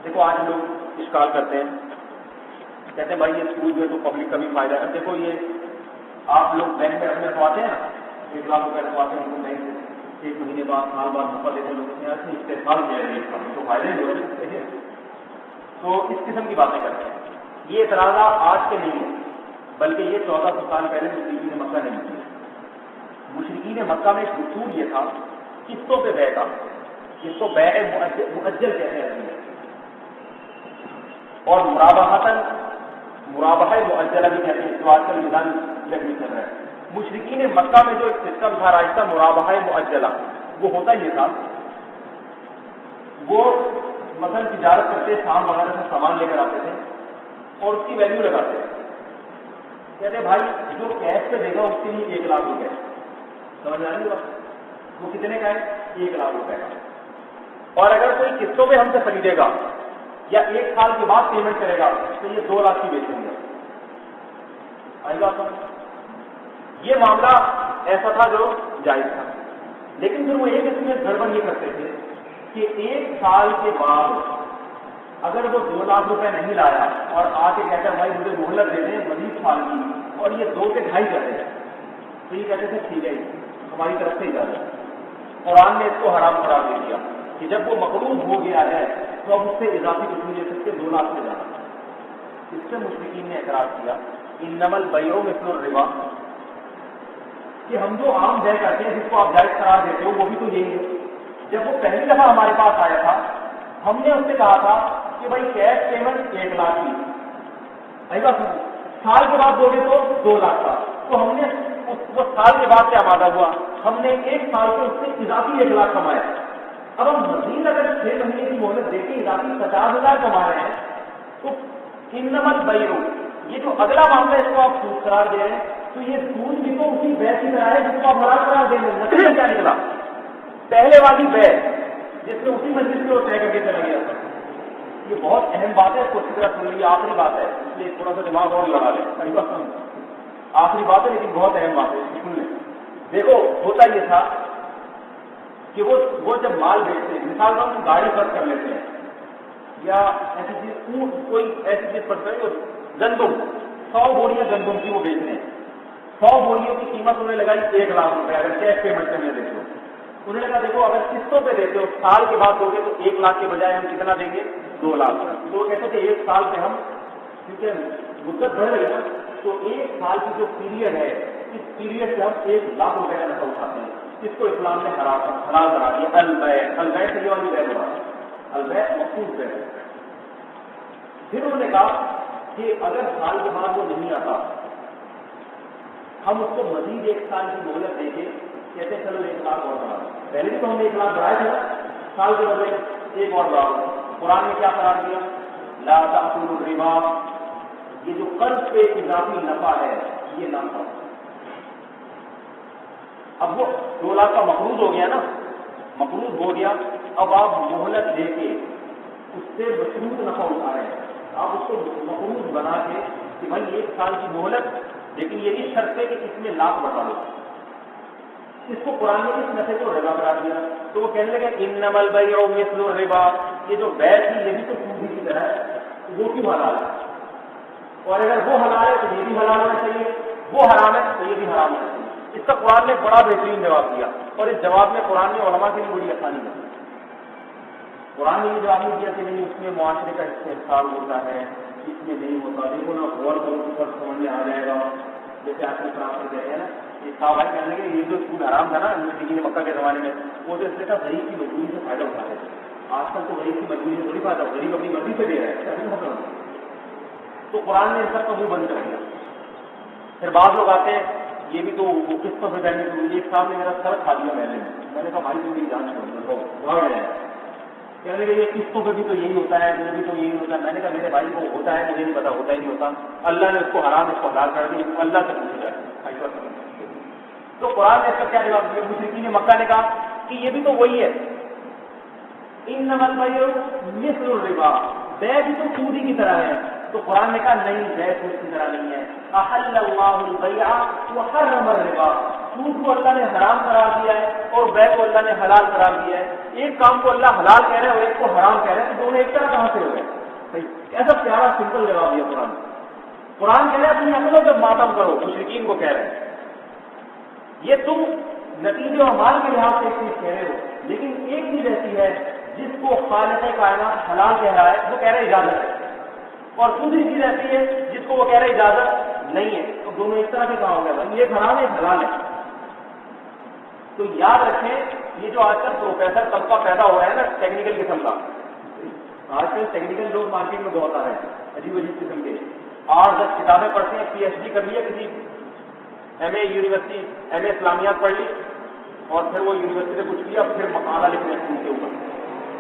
دیکھو آج لوگ اشکال کرتے ہیں, کہتے ہیں بھائی یہ سود میں تو پبلک کا بھی فائدہ ہے. دیکھو یہ آپ لوگ بینک میں رکھنے رکھواتے ہیں نا, 1 لاکھ روپئے رکھواتے ہیں, بینک 1 مہینے بعد سال بعد نفع دیتے ہیں, لوگ ایسے استحصال کیا ہے تو فائدے نہیں ہو رہے. تو اس قسم کی باتیں کرتے ہیں. یہ اعتراضات آج کے نہیں ہیں, بلکہ یہ 1400 سال پہلے مشرکین مکہ نے لکھی ہے. مشرکین مکہ میں ایک اصول یہ تھا قسطوں پہ بیع کا, جس کو بیع مؤجل کہتے ہیں, اور مرابحہ مؤجلہ بھی کہتے ہیں, جو آج کل نظام لگنے چل رہا ہے. مشرکین مکہ میں جو ایک سسٹم تھا راستہ مرابحہ مؤجلہ, وہ ہوتا یہ تھا, وہ مثلا تجارت کرتے, شام وغیرہ سے سامان لے کر آتے تھے اور اس کی ویلیو لگاتے تھے. کہتے بھائی جو کیش پہ دے گا اس کے لیے 1 لاکھ روپے, سمجھ آ رہی ہے بات, وہ کتنے کا ہے 1 لاکھ روپے کا. اور اگر کوئی قسطوں میں ہم سے خریدے گا یا 1 سال کے بعد پیمنٹ کرے گا تو یہ 2 لاکھ کی بیچیں گے. آئی بات سمجھ. یہ معاملہ ایسا تھا جو جائز تھا, لیکن پھر وہ ایک اس میں گڑبڑ یہ کرتے تھے کہ 1 سال کے بعد اگر وہ 2 لاکھ روپے نہیں لایا اور آ کے کہتا ہے بھائی مجھے مہلت دے دیں مزید سال کی, اور یہ 2 کے 2.5 کرتے ہیں, تو یہ کہتے تھے ٹھیک ہے ہماری طرف سے اجازت ہے. قرآن نے اس کو حرام قرار دے دیا کہ جب وہ مقروض ہو گیا ہے تو اب اس سے اضافی کچھ نہیں لے سکتے, 2 لاکھ سے زیادہ. اس سے مشرکین نے اعتراض کیا انما البیع مثل الربا, کہ ہم جو عام بیع کرتے ہیں جس کو آپ جائز قرار دیتے ہو وہ بھی تو یہی ہے. جب وہ پہلی دفعہ ہمارے پاس آیا تھا ہم نے اس سے کہا تھا کہ بھائی کیش پیمنٹ 1 لاکھ کی, ایسا سال کے بعد دو گے تو 2 لاکھ کا, تو ہم نے وہ سال کے بعد کیا وعدہ ہوا, ہم نے 1 سال سے اس سے اضافی 1 لاکھ کمایا. اب ہم مزید اگر 6 مہینے کی مہلت دے کے اضافی 50,000 کما رہے ہیں تو انما البیع, یہ جو اگلا معاملہ اس کو آپ سود قرار دے رہے ہیں, تو یہ سود بھی تو اسی بیع کی طرح ہے جس کو آپ حرام قرار دیں گے. نتیجہ کیا نکلا, پہلے والی بیع جس میں اسی مجلس میں وہ طے کر کے چلا گیا. یہ بہت اہم بات ہے, اس کو اسی طرح سن لیجیے, آخری بات ہے, اس لیے تھوڑا سا دماغ اور لگا لیں. آخری بات ہے لیکن بہت اہم بات ہے, سن لیں. دیکھو ہوتا یہ تھا کہ وہ جب مال بیچتے ہیں، مثال ہم گاڑی فرض کر لیتے ہیں یا ایسی چیز اونٹ کوئی ایسی چیز فرض کریں، گندم 100 بوریاں گندم کی وہ بیچ رہے ہیں، 100 بوریوں کی قیمت انہیں لگائی 1 لاکھ روپے، اگر کیش پیمنٹ کرنے دیتے ہو انہوں نے کہا دیکھو اگر قسطوں پہ دیتے ہو سال کے بعد دو گے تو 1 لاکھ کے بجائے ہم کتنا دیں گے 2 لاکھ، تو وہ کہتے کہ 1 سال پہ ہم کیونکہ مدت بڑھ رہی ہے تو 1 سال کی جو پیریڈ ہے اس پیریڈ سے ہم 1 لاکھ روپے کا نفع اٹھاتے ہیں، اس کو اسلام نے حلال کرا دیا۔ البیع سے یہ والی بیع ہوا، البیع مخصوص ہے۔ پھر انہوں نے کہا کہ اگر سال کے بعد وہ نہیں آتا ہم اس کو مزید 1 سال کی مہلت دے کے کہتے چلو 1 لاکھ اور بڑھا، پہلے بھی تو ہم نے 1 لاکھ بڑھائے تھے نا، سال کے بدلے 1 اور بڑھا۔ قرآن نے کیا قرار دیا؟ لا تأکلوا الربا، یہ جو قرض پہ اضافی نفع ہے یہ نہ کھاؤ۔ اب وہ 2 لاکھ کا مقروض ہو گیا نا، مقروض ہو گیا، اب آپ مہلت دے کے اس سے مشروط نفع اٹھا رہے ہیں، آپ اس کو مقروض بنا کے کہ بھائی 1 سال کی مہلت، لیکن یہ بھی شرط ہے کہ اس میں لاکھ بڑھا لو، اس کو قرآن نے اس نفے کو ربا قرار دیا۔ تو وہ کہنے لگے انما البیع مثل الربا، یہ جو بیع تھی یہ بھی تو سود کی طرح ہے، وہ کیوں حلال ہے؟ اور اگر وہ حلال ہے تو یہ بھی حلال ہونا چاہیے، وہ حرام ہے تو یہ بھی حرام ہونا چاہیے۔ اس کا قرآن نے بڑا بہترین جواب دیا، اور اس جواب میں قرآن نے علماء کے لیے بڑی آسانی کی۔ قرآن نے یہ جواب نہیں دیا کہ نہیں اس میں معاشرے کا استحصال ہوتا ہے، اس میں نہیں ہوتا، دیکھو نا غور کرو تو فرق سمجھ میں آ جائے گا۔ جیسے آپ نے قرآن سے کہتے ہیں نا، یہ صاحب کہنے لگے یہ جو سود حرام تھا نا مشرکین مکہ کے زمانے میں، وہ تو اس لیے تھا غریب کی مجبوری سے فائدہ اٹھاتے تھے، آج کل تو غریب کی مجبوری سے تھوڑی فائدہ، غریب اپنی مرضی سے دے رہا ہے، تو قرآن نے ان سب کا منہ بند کر دیا۔ پھر بعض لوگ آتے ہیں یہ بھی تو وہ قسطوں سے دینے کے لیے، ایک صاحب نے میرا سر کھا دیا میں نے کہا بھائی تم میری جان چھوڑ بھاگ رہے ہیں، کہنے لگے یہ قسطوں پہ بھی تو یہی ہوتا ہے، وہ بھی تو یہی ہوتا ہے۔ میں نے کہا میرے بھائی کو ہوتا ہے، مجھے نہیں پتا ہوتا ہی نہیں ہوتا، اللہ نے اس کو حرام اس کو حلال کر دیا، اللہ سے پوچھا جائے۔ تو قرآن نے اس کا کیا جواب دیا؟ مشرکین مکہ نے کہا کہ یہ بھی تو وہی ہے، انما البیع مثل الربا، بیع بھی تو سود ہی کی طرح ہے۔ تو قرآن نے کہا نہیں، بیع سود کی طرح نہیں ہے، احل اللہ البیع وحرم الربا، سود کو اللہ نے حرام قرار دیا ہے اور بیع کو اللہ نے حلال قرار دیا ہے۔ ایک کام کو اللہ حلال کہہ رہے ہیں اور ایک کو حرام کہہ رہے ہیں، تو دونوں ایک طرح کہاں سے ہو گئے؟ ایسا پیارا سمپل جواب دیا قرآن۔ قرآن کہہ رہے ہیں اپنی عقلوں پہ ماتم کرو، مشرکین کو کہہ رہے ہیں یہ تم نتیجے اور مال کے لحاظ سے ایک چیز کہہ رہے ہو، لیکن ایک چیز ایسی ہے جس کو خالق کائنات حلال کہہ رہا ہے وہ کہہ رہے اجازت ہے، اور دوسری چیز ایسی ہے جس کو وہ کہہ رہے اجازت نہیں ہے، تو دونوں ایک طرح کے کہا ہو گیا بھائی یہ حرام ہے حلال ہے۔ تو یاد رکھیں یہ جو آج کل پروفیسر طبقہ پیدا ہو رہا ہے نا ٹیکنیکل قسم کا، آج کل ٹیکنیکل لوگ مارکیٹ میں بہت آ رہے ہیں عجیب عجیب قسم کے، 8-10 کتابیں پڑھتے ہیں، PhD کر لیا کسی MA یونیورسٹی MA اسلامیات پڑھ لی اور پھر وہ یونیورسٹی سے کچھ کیا، پھر مقالہ لکھنے ان کے اوپر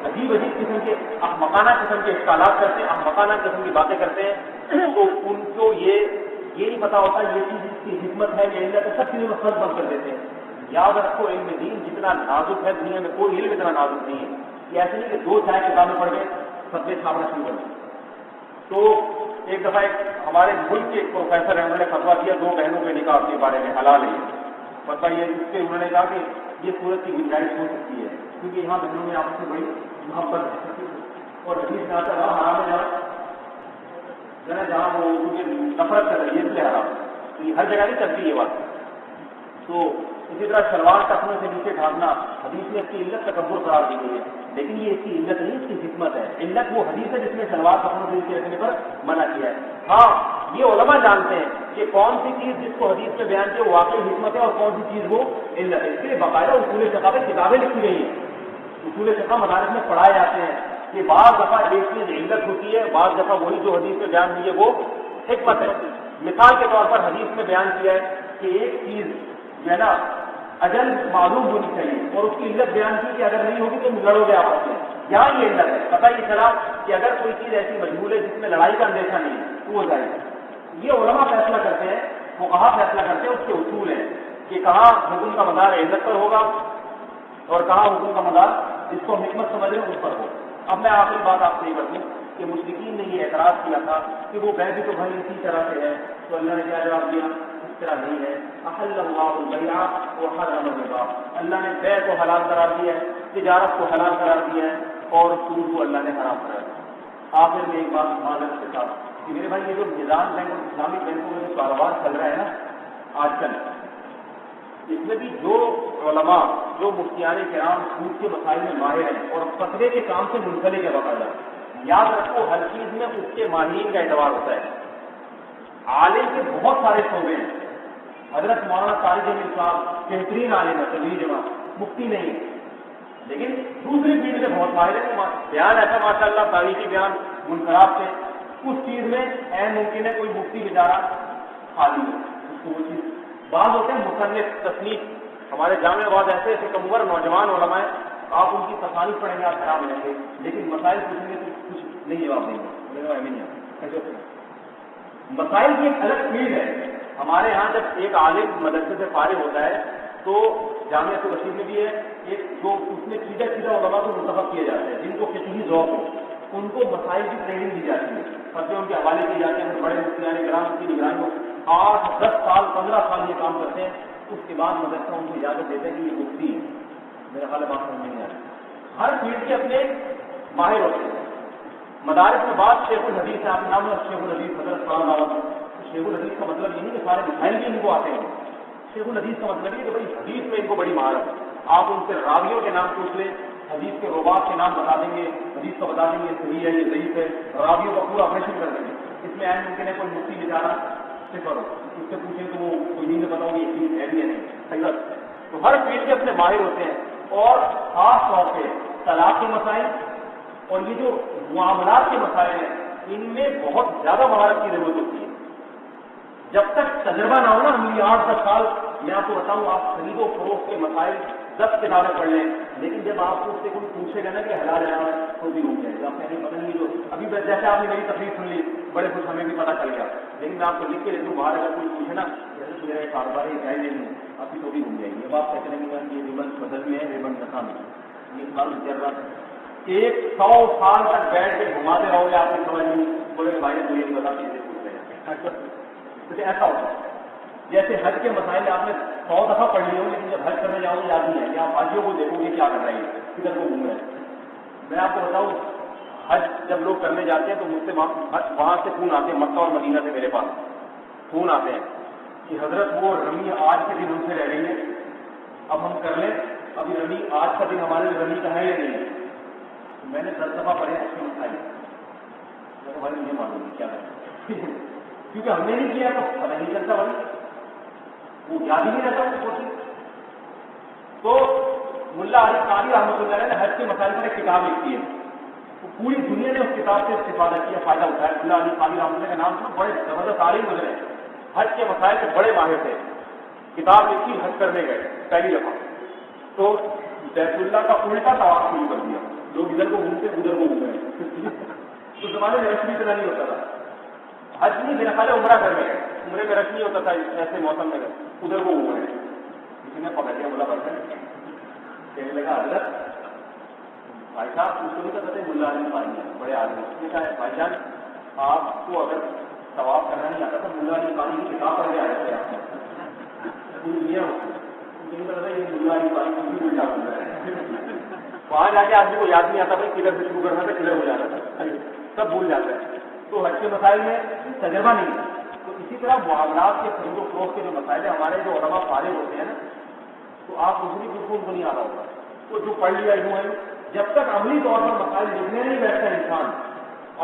عجیب عجیب قسم کے احمقانہ قسم کے اشکالات کرتے ہیں، احمقانہ قسم کی باتیں کرتے ہیں، تو ان کو یہ نہیں پتا ہوتا یہ چیز اس کی حکمت ہے یا علت ہے، سب چیزوں میں فرق بند کر دیتے ہیں۔ یاد رکھو علم دین جتنا نازک ہے دنیا میں کوئی علم اتنا نازک نہیں ہے، یہ ایسے نہیں کہ 2 کتابیں پڑھ گئے فتوے چھاپنا شروع کر دیں۔ تو ایک دفعہ ہمارے ملک کے ایک پروفیسر ہیں، انہوں نے فتویٰ دیا 2 بہنوں کے نکاح کے بارے میں حلال ہے، فتویٰ یہ اس کے انہوں نے کہا کہ یہ صورت کی گنجائش ہو سکتی ہے کیونکہ یہاں بہنوں میں آپس میں بڑی محبت ہے اور حدیث میں آتا ہے وہاں حرام ہے جہاں وہ نفرت کر رہی ہے اس لیے حرام، تو یہ ہر جگہ نہیں چلتی یہ بات۔ تو اسی طرح شلوار ٹخنوں سے نیچے ڈھانکنا حدیث میں اس کی علت تکبر قرار دی گئی ہے، لیکن یہ اس کی علت نہیں، اس کی حکمت ہے۔ علت وہ حدیث ہے جس میں شلوار ٹخنوں سے نیچے رکھنے پر منع کیا ہے۔ ہاں یہ علماء جانتے ہیں کہ کون سی چیز جس کو حدیث میں بیان کی واقعی حکمت ہے اور کون سی چیز وہ علت ہے، اس لیے باقاعدہ اصول فقہ میں کتابیں لکھی گئی ہیں، اصول فقہ مدارس میں پڑھائے جاتے ہیں کہ بعض دفعہ ایک چیز علت ہوتی ہے، بعض دفعہ وہی جو حدیث میں بیان ہوئی ہے وہ حکمت ہے۔ مثال کے طور پر حدیث میں بیان کیا ہے کہ ایک چیز جو ہے نا اجل معلوم ہونی چاہیے اور اس کی علت بیان کی کہ اگر نہیں ہوگی تو لڑو گے آپس میں، یہاں یہ علت ہے، پتہ یہ چلا کہ اگر کوئی چیز ایسی مجبور ہے جس میں لڑائی کا اندیشہ نہیں ہے تو وہ جائے۔ یہ علماء فیصلہ کرتے ہیں، فقہاء فیصلہ کرتے ہیں، اس کے اصول ہیں کہ کہاں حکم کا مدار علت پر ہوگا اور کہاں حکم کا مدار جس کو حکمت سمجھ رہے ہیں اس پر ہو۔ اب میں آخری بات آپ سے یہ بتاؤں کہ مشرکین نے یہ اعتراض کیا تھا کہ وہ بیع بھی تو بھائی اسی طرح سے ہے، تو اللہ نے کیا جواب دیا؟ اس طرح نہیں ہے. احل اللہ البیع وحرم الربا، اللہ نے بیع کو حلال قرار دیا ہے، تجارت کو حلال قرار دیا ہے، اور سود کو اللہ نے حرام قرار دیا. آخر میں ایک بات معذرت کے ساتھ کہ میرے بھائی یہ جو نظام بینک اور اسلامک بینکوں میں جو کاروبار چل رہا ہے نا آج کل، اس میں بھی جو علماء جو مفتیان کرام سود کے مسائل میں ماہر ہیں اور فتوے کے کام سے منسلک ہے باقاعدہ، یاد رکھو ہر چیز میں اس کے ماہرین کا اعتبار ہوتا ہے. عالم کے بہت سارے شعبے ہیں. حضرت مولانا طارق جمیل صاحب بہترین عالم ہے، تبلیغ جماعت، مفتی نہیں ہے، لیکن دوسری چیز میں بہت ماہر ہے. بیان ایسا ماشاء اللہ تاریخی بیان منقراب سے اس چیز میں عین ممکن ہے کوئی مفتی بیچارہ خالی ہے اس کو وہ چیز. بعض ہوتے ہیں مصنف تصنیف، ہمارے جامع بعض ایسے ایسے کم عمر نوجوان علماء ہیں، آپ ان کی تصانیف پڑھیں گے آپ خراب ہو جائیں گے، لیکن مسائل پوچھیں گے تو کچھ نہیں جواب دیں گے. مسائل کی ایک الگ فیلڈ ہے. ہمارے ہاں جب ایک عالم مدرسے سے فارغ ہوتا ہے تو جامعہ رشید میں بھی ہے ایک جو اس میں سیدھا سیدھا علماء کو منتخب کیا جاتا ہے جن کو فقہی ذوق ہو، ان کو مسائل کی ٹریننگ دی جاتی ہے، فتوے ان کے حوالے کیے جاتے ہیں. بڑے مفتیان کرام کی نگرانی کو 8 10 سال 15 سال یہ کام کرتے ہیں. اس کے بعد مدرسہ ان کو اجازت دیتے ہیں کہ یہ مفتی ہے. میرا خیال ہے بات سمجھ نہیں آ رہی. ہر فیلڈ کے اپنے ماہر ہوتے ہیں. مدارس میں بات شیخ الحدیث ہے، آپ کے نام ہے شیخ الحدیث حضرت صاحب نام. شیخ الحدیث کا مطلب یہ نہیں کہ سارے مسائل بھی ان کو آتے ہیں. شیخ الحدیث کا مطلب یہ کہ بھائی حدیث میں ان کو بڑی مہارت ہے. آپ ان سے راویوں کے نام پوچھ لیں، حدیث کے رواب کے نام بتا دیں گے، حدیث کا بتا دیں گے صحیح ہے یہ ضعیف ہے، راویوں کا پورا آپریشن کر دیں گے. اس میں عین ممکن ہے کوئی مفتی بیچارہ صفر ہو، اس سے پوچھیں تو وہ کوئی نہیں بتاؤں گی یہ چیز ہے بھی ہے نہیں. صحیح. تو ہر فیلڈ کے اپنے ماہر ہوتے ہیں، اور خاص طور پہ طلاق کے مسائل اور یہ جو معاملات کے مسائل ہیں ان میں بہت زیادہ مہارت کی ضرورت ہوتی ہے. جب تک تجربہ نہ ہونا، ہم 8-10 سال میں آپ کو بتاؤں آپ خرید و فروخت کے مسائل 10 کتابیں پڑھ لیں، لیکن جب آپ کو اس سے کوئی پوچھے گا نا کہ حلال ہے تو بھی روک جائے گا. آپ کہیں پتہ نہیں جو ابھی جیسے آپ نے میری تقریر سن لی بڑے کچھ ہمیں بھی پتہ چل گیا، لیکن میں آپ کو لکھ کے دیکھوں باہر اگر کوئی پوچھے نا جیسے میرا کاروبار ہے جائز نہیں آپ کی تو بھی گھوم جائے گی. اب آپ کہتے ہیں کہ یہ ریبن بدل میں ہے ریبن نقا میں یہ سال چل رہا ہے 100 سال تک بیٹھ کے گھماتے رہو گے آپ کی سمجھ نہیں بولے بھائی تو یہ بتا چیزیں پوچھ رہے ہیں. ایسا ہوتا ہے جیسے حج کے مسائل آپ نے 100 دفعہ پڑھ لیے ہو، لیکن جب حج کرنے جاؤ گے یاد نہیں ہے کہ آپ حاجیوں کو دیکھو گے کیا کر رہے ہیں کدھر کو گھوم رہے ہیں. میں آپ کو بتاؤں حج جب لوگ کرنے جاتے ہیں تو مجھ سے وہاں سے فون آتے ہیں، مکہ اور مدینہ سے میرے پاس فون آتے ہیں کہ حضرت وہ رمی آج کے دن ہم سے رہ گئی ہے، اب ہم کر لیں. ابھی رمی آج کا دن ہمارے لیے رمی کا ہے یا نہیں ہے. میں نے 10 دفعہ پڑھے اس کی مسائل ہمارے نہیں معلوم کیا ہے کیونکہ ہم نے نہیں کیا تو پتہ نہیں چلتا بھائی وہ یاد ہی نہیں رہتا اس کو. تو ملا علی قاری رحمۃ اللہ علیہ نے حج کے مسائل پر ایک کتاب لکھی ہے، تو پوری دنیا نے اس کتاب سے استفادہ کیا، فائدہ اٹھایا. ملا علی قاری رحمۃ اللہ کے نام سے بڑے زبردست عالم گزرے، حج کے مسائل سے بڑے ماہر تھے. کتاب لکھی، حج کرنے گئے پہلی دفعہ تو بیت اللہ کا الٹا طواف شروع کر دیا. لوگ ادھر کو گھومتے ادھر کو گھوم رہے تو زمانے میں رش بھی اتنا نہیں ہوتا تھا. حج نہیں میرا خیال ہے عمرہ کر گئے، عمرے میں رش نہیں ہوتا تھا ایسے موسم میں ادھر کو گھوم رہے. کسی نے پکڑ لیا بولا بھائی کہنے لگا حضرت بھائی صاحب اس کو نہیں کہتے ملا علی قاری بڑے آدمی. اس نے کہا بھائی جان آپ کو اگر طواف کرنا نہیں آتا تو ملا علی قاری کی کتاب پڑھ کے آ جاتے آپ ملا علی قاری وہاں جا کے آدمی کو یاد نہیں آتا بھائی کلر سے شروع کرنا تھا کلر ہو جاتا تھا، سب بھول جاتا ہے. تو حج کے مسائل میں تجربہ نہیں ہے. تو اسی طرح معاملات کے خرید و فروخت کے جو مسائل ہیں ہمارے جو علماء فارغ ہوتے ہیں نا تو آپ دوسری بالکل کو نہیں آ رہا ہوگا. تو جو پڑھ لیا یوں ہے جب تک عملی طور پر مسائل لکھنے نہیں بیٹھتا انسان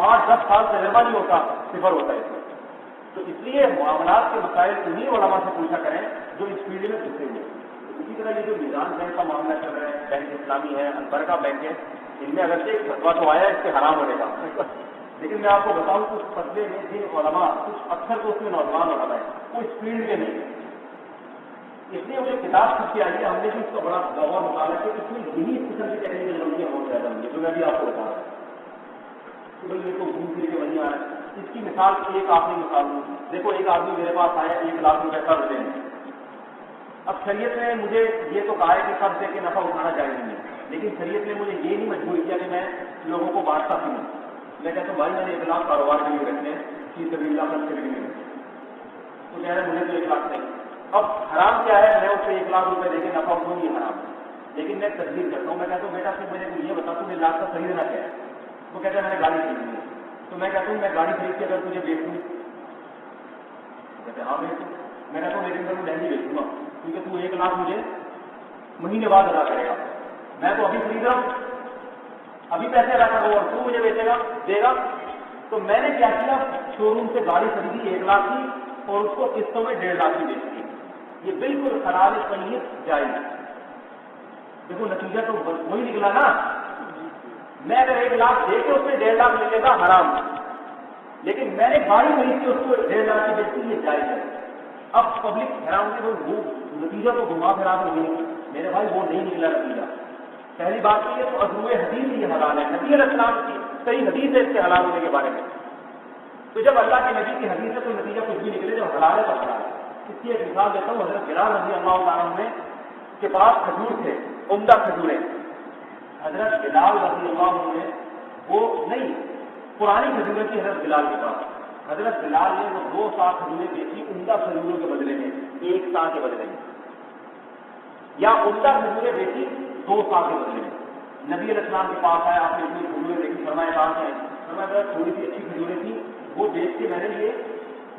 8-10 سال تجربہ نہیں ہوتا صفر ہوتا ہے. تو اس لیے معاملات کے مسائل انہیں علماء سے پوچھا کریں جو اس فیلڈ میں گھسے ہوئے. اسی طرح یہ جو نظام بینک کا معاملہ چل رہا ہے، بینک اسلامی ہے، انبر کا بینک ہے، ان میں اگرچہ ایک فتویٰ تو آیا ہے اس کے حرام ہونے کا، لیکن میں آپ کو بتاؤں کچھ فتوے میں جن علماء کچھ اکثر تو اس میں نوجوان علماء ہیں وہ اس فیلڈ کے نہیں ہے. اس لیے مجھے کتاب سیکھ کے آئی ہے، ہم نے بھی اس کا بڑا غور مطالعہ کیا. اس میں یہی قسم کی ٹیکنیکل غلطیاں بہت زیادہ ہوئی ہیں جو میں بھی آپ کو بتا رہا ہوں کہ بھائی یہ تو گھوم پھر کے وہیں آ رہا ہے. اس کی مثال ایک آخری مثال ہوں. دیکھو ایک آدمی میرے پاس آیا 1 لاکھ روپے قرض دیں. اب شریعت نے مجھے یہ تو کہا ہے کہ قرض دے کے نفع اٹھانا جائز نہیں ہے، لیکن شریعت نے مجھے یہ نہیں مجبور کیا کہ میں لوگوں کو بانٹتا ہوں. میں کہتا ہوں بھائی میں نے 1 لاکھ کاروبار کے لیے رکھنے ہیں، فی سبیل اللہ قرض کے لیے. تو کہہ رہے مجھے تو 1 لاکھ نہیں. اب حرام کیا ہے؟ میں اسے 1 لاکھ روپے دے کے نفع اٹھاؤں، یہ حرام ہے. لیکن میں تصدیق کرتا ہوں، میں کہتا ہوں بیٹا پھر مجھے یہ بتا تم 1 لاکھ کا خریدنا کیا ہے؟ وہ کہتا ہے میں نے گاڑی خریدنی ہے. تو میں کہتا ہوں میں گاڑی خرید کے اگر تجھے بیچ دوں، کہتے ہیں ہاں بیچ دوں. میں کہتا ہوں لیکن میں مہنگی بیچوں گا کیونکہ تو 1 لاکھ مجھے مہینے بعد ادا کرے گا. میں تو ابھی خرید رہا ہوں، ابھی پیسے ادا کر رہا ہوں اور تو مجھے بیچے گا دے گا. تو میں نے کیا کیا، شو روم سے گاڑی خریدی 1 لاکھ کی اور اس کو قسطوں میں 1.5 لاکھ کی بیچ دی. یہ بالکل خراب قیمت جائز. دیکھو نتیجہ تو وہی نکلا نا. میں اگر 1 لاکھ دے کے اس میں 1.5 لاکھ ملے گا حرام، لیکن میں نے گاڑی خرید کے اس کو 1.5 لاکھ کی بیچ دی، یہ جائز ہے. اب پبلک حرام کے وہ نتیجہ تو گھما پھرا کر نہیں، میرے بھائی وہ نہیں نکلا نتیجہ. پہلی بات یہ تو عضو حدیث یہ حلال ہے، نبی علیہ السلام کی صحیح حدیث ہے اس کے حلال ہونے کے بارے میں. تو جب اللہ کے نبی کی حدیث ہے تو نتیجہ کچھ بھی نکلے، جب حلال ہے تو حلال ہے. اس کی ایک مثال دیتا ہوں. حضرت بلال رضی اللہ تعالیٰ عنہ کے پاس کھجور تھے، عمدہ کھجوریں. حضرت بلال رضی اللہ عنہ وہ نہیں پرانی کھجوریں تھی حضرت بلال کے پاس. حضرت بلال نے وہ 2 سا کھجوریں بیچی عمدہ کھجوروں کے بدلے میں، 1 سا کے بدلے میں، یا عمدہ کھجوریں بیچی 2 سا کے بدلے میں. نبی علیہ السلام کے پاس آیا، آپ نے اتنی کھجوریں دیکھی، فرمایا کہاں سے ہیں؟ فرمایا تھوڑی سی اچھی کھجوریں تھی، وہ بیچ کے میں نے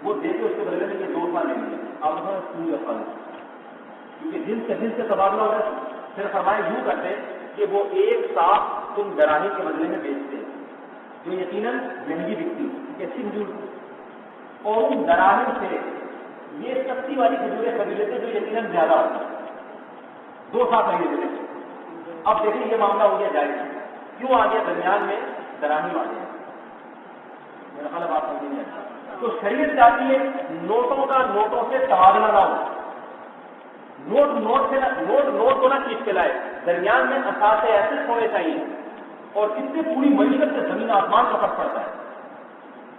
وہ دے کے اس کے بدلے میں یہ 2 سا لے لیا. اب پوری افل کیونکہ دن سے تبادلہ ہو رہا ہے. پھر فرمایا یوں کرتے کہ وہ 1 سا تم دراہی کے بدلے میں بیچتے جو یقیناً مہنگی بکتی کیونکہ اچھی کھجور تھی، اور ان دراہم سے یہ سستی والی کھجوریں خرید لیتے جو یقیناً زیادہ ہوتی، 2 سا خرید لیتے. اب دیکھیں یہ معاملہ ہو گیا جائز. کیوں آ گیا درمیان میں دراہم آ گیا؟ میرا خیال بات سمجھ نہیں آتا. تو شریعت چاہتی ہے نوٹوں کا نوٹوں سے تبادلہ نہ ہو، نوٹ کو نہ کھینچ کے لائے، درمیان میں اثاثے ایسے ہونے چاہیے، اور اس سے پوری معیشت سے زمین آسمان کا فرق پڑتا ہے.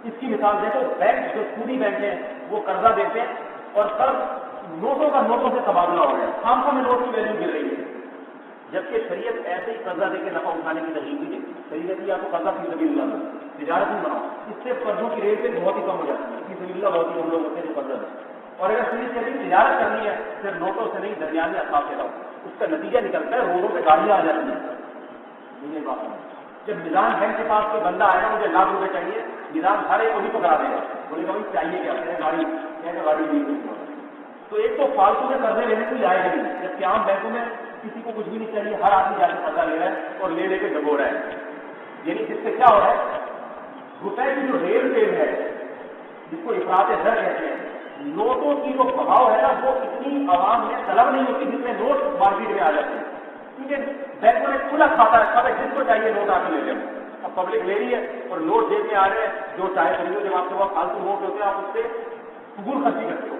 اس کی مثال دیکھو، بینک جو پوری بینک ہیں وہ قرضہ دیتے ہیں اور قرض نوٹوں کا نوٹوں سے تبادلہ ہو رہا ہے، خام میں نوٹ کی ویلیو گر رہی ہے. جبکہ شریعت ایسے ہی قرضہ دے کے نفع اٹھانے کی ترغیب بھی دیتی. شریعت یا تو قرضہ فی سبیل اللہ تجارت نہیں بناؤ، اس سے قرضوں کی ریٹ بہت ہی کم ہو جاتی ہے. فی سبیل اللہ بہت ہی کم لوگ ہوتے ہیں جو قرضہ دیں. اور اگر شریعت سے تجارت کرنی ہے پھر نوٹوں سے نہیں، درمیان میں اثاثے سے لاؤ. اس کا نتیجہ نکلتا ہے روڈوں پہ گاڑیاں آ جاتی ہیں. جب نظام بینک کے پاس کوئی بندہ آئے گا مجھے 1 لاکھ روپے چاہیے، نظام ہر ایک وہی پکڑا دے گا، بولے گا بھائی چاہیے کیا؟ گاڑی نہیں. تو ایک تو فالتو میں قرضے لینے کوئی آئے گا نہیں، جبکہ عام بینکوں میں کسی کو کچھ بھی نہیں چاہیے، ہر آدمی جا کے قرضہ لے رہا ہے اور لے کے ڈبو رہا ہے. یعنی جس سے کیا ہو رہا ہے، روپے کی جو ریل ٹیل ہے جس کو افراط زر کہتے ہیں، نوٹوں کی جو بہاؤ ہے نا وہ اتنی عوام میں طلب نہیں ہوتی جس میں نوٹ مارکیٹ میں آ جاتے ہیں، کیونکہ بینکوں نے کھلا کھاتا ہے، جس کو چاہیے نوٹ آ کے لے لیں. اب پبلک لے رہی ہے اور نوٹ جیب میں آ رہے ہیں، جو چاہے خریدو. جب آپ کے پاس فالتو نوٹ ہوتے ہیں آپ اس سے فضول خرچی کرتے ہو.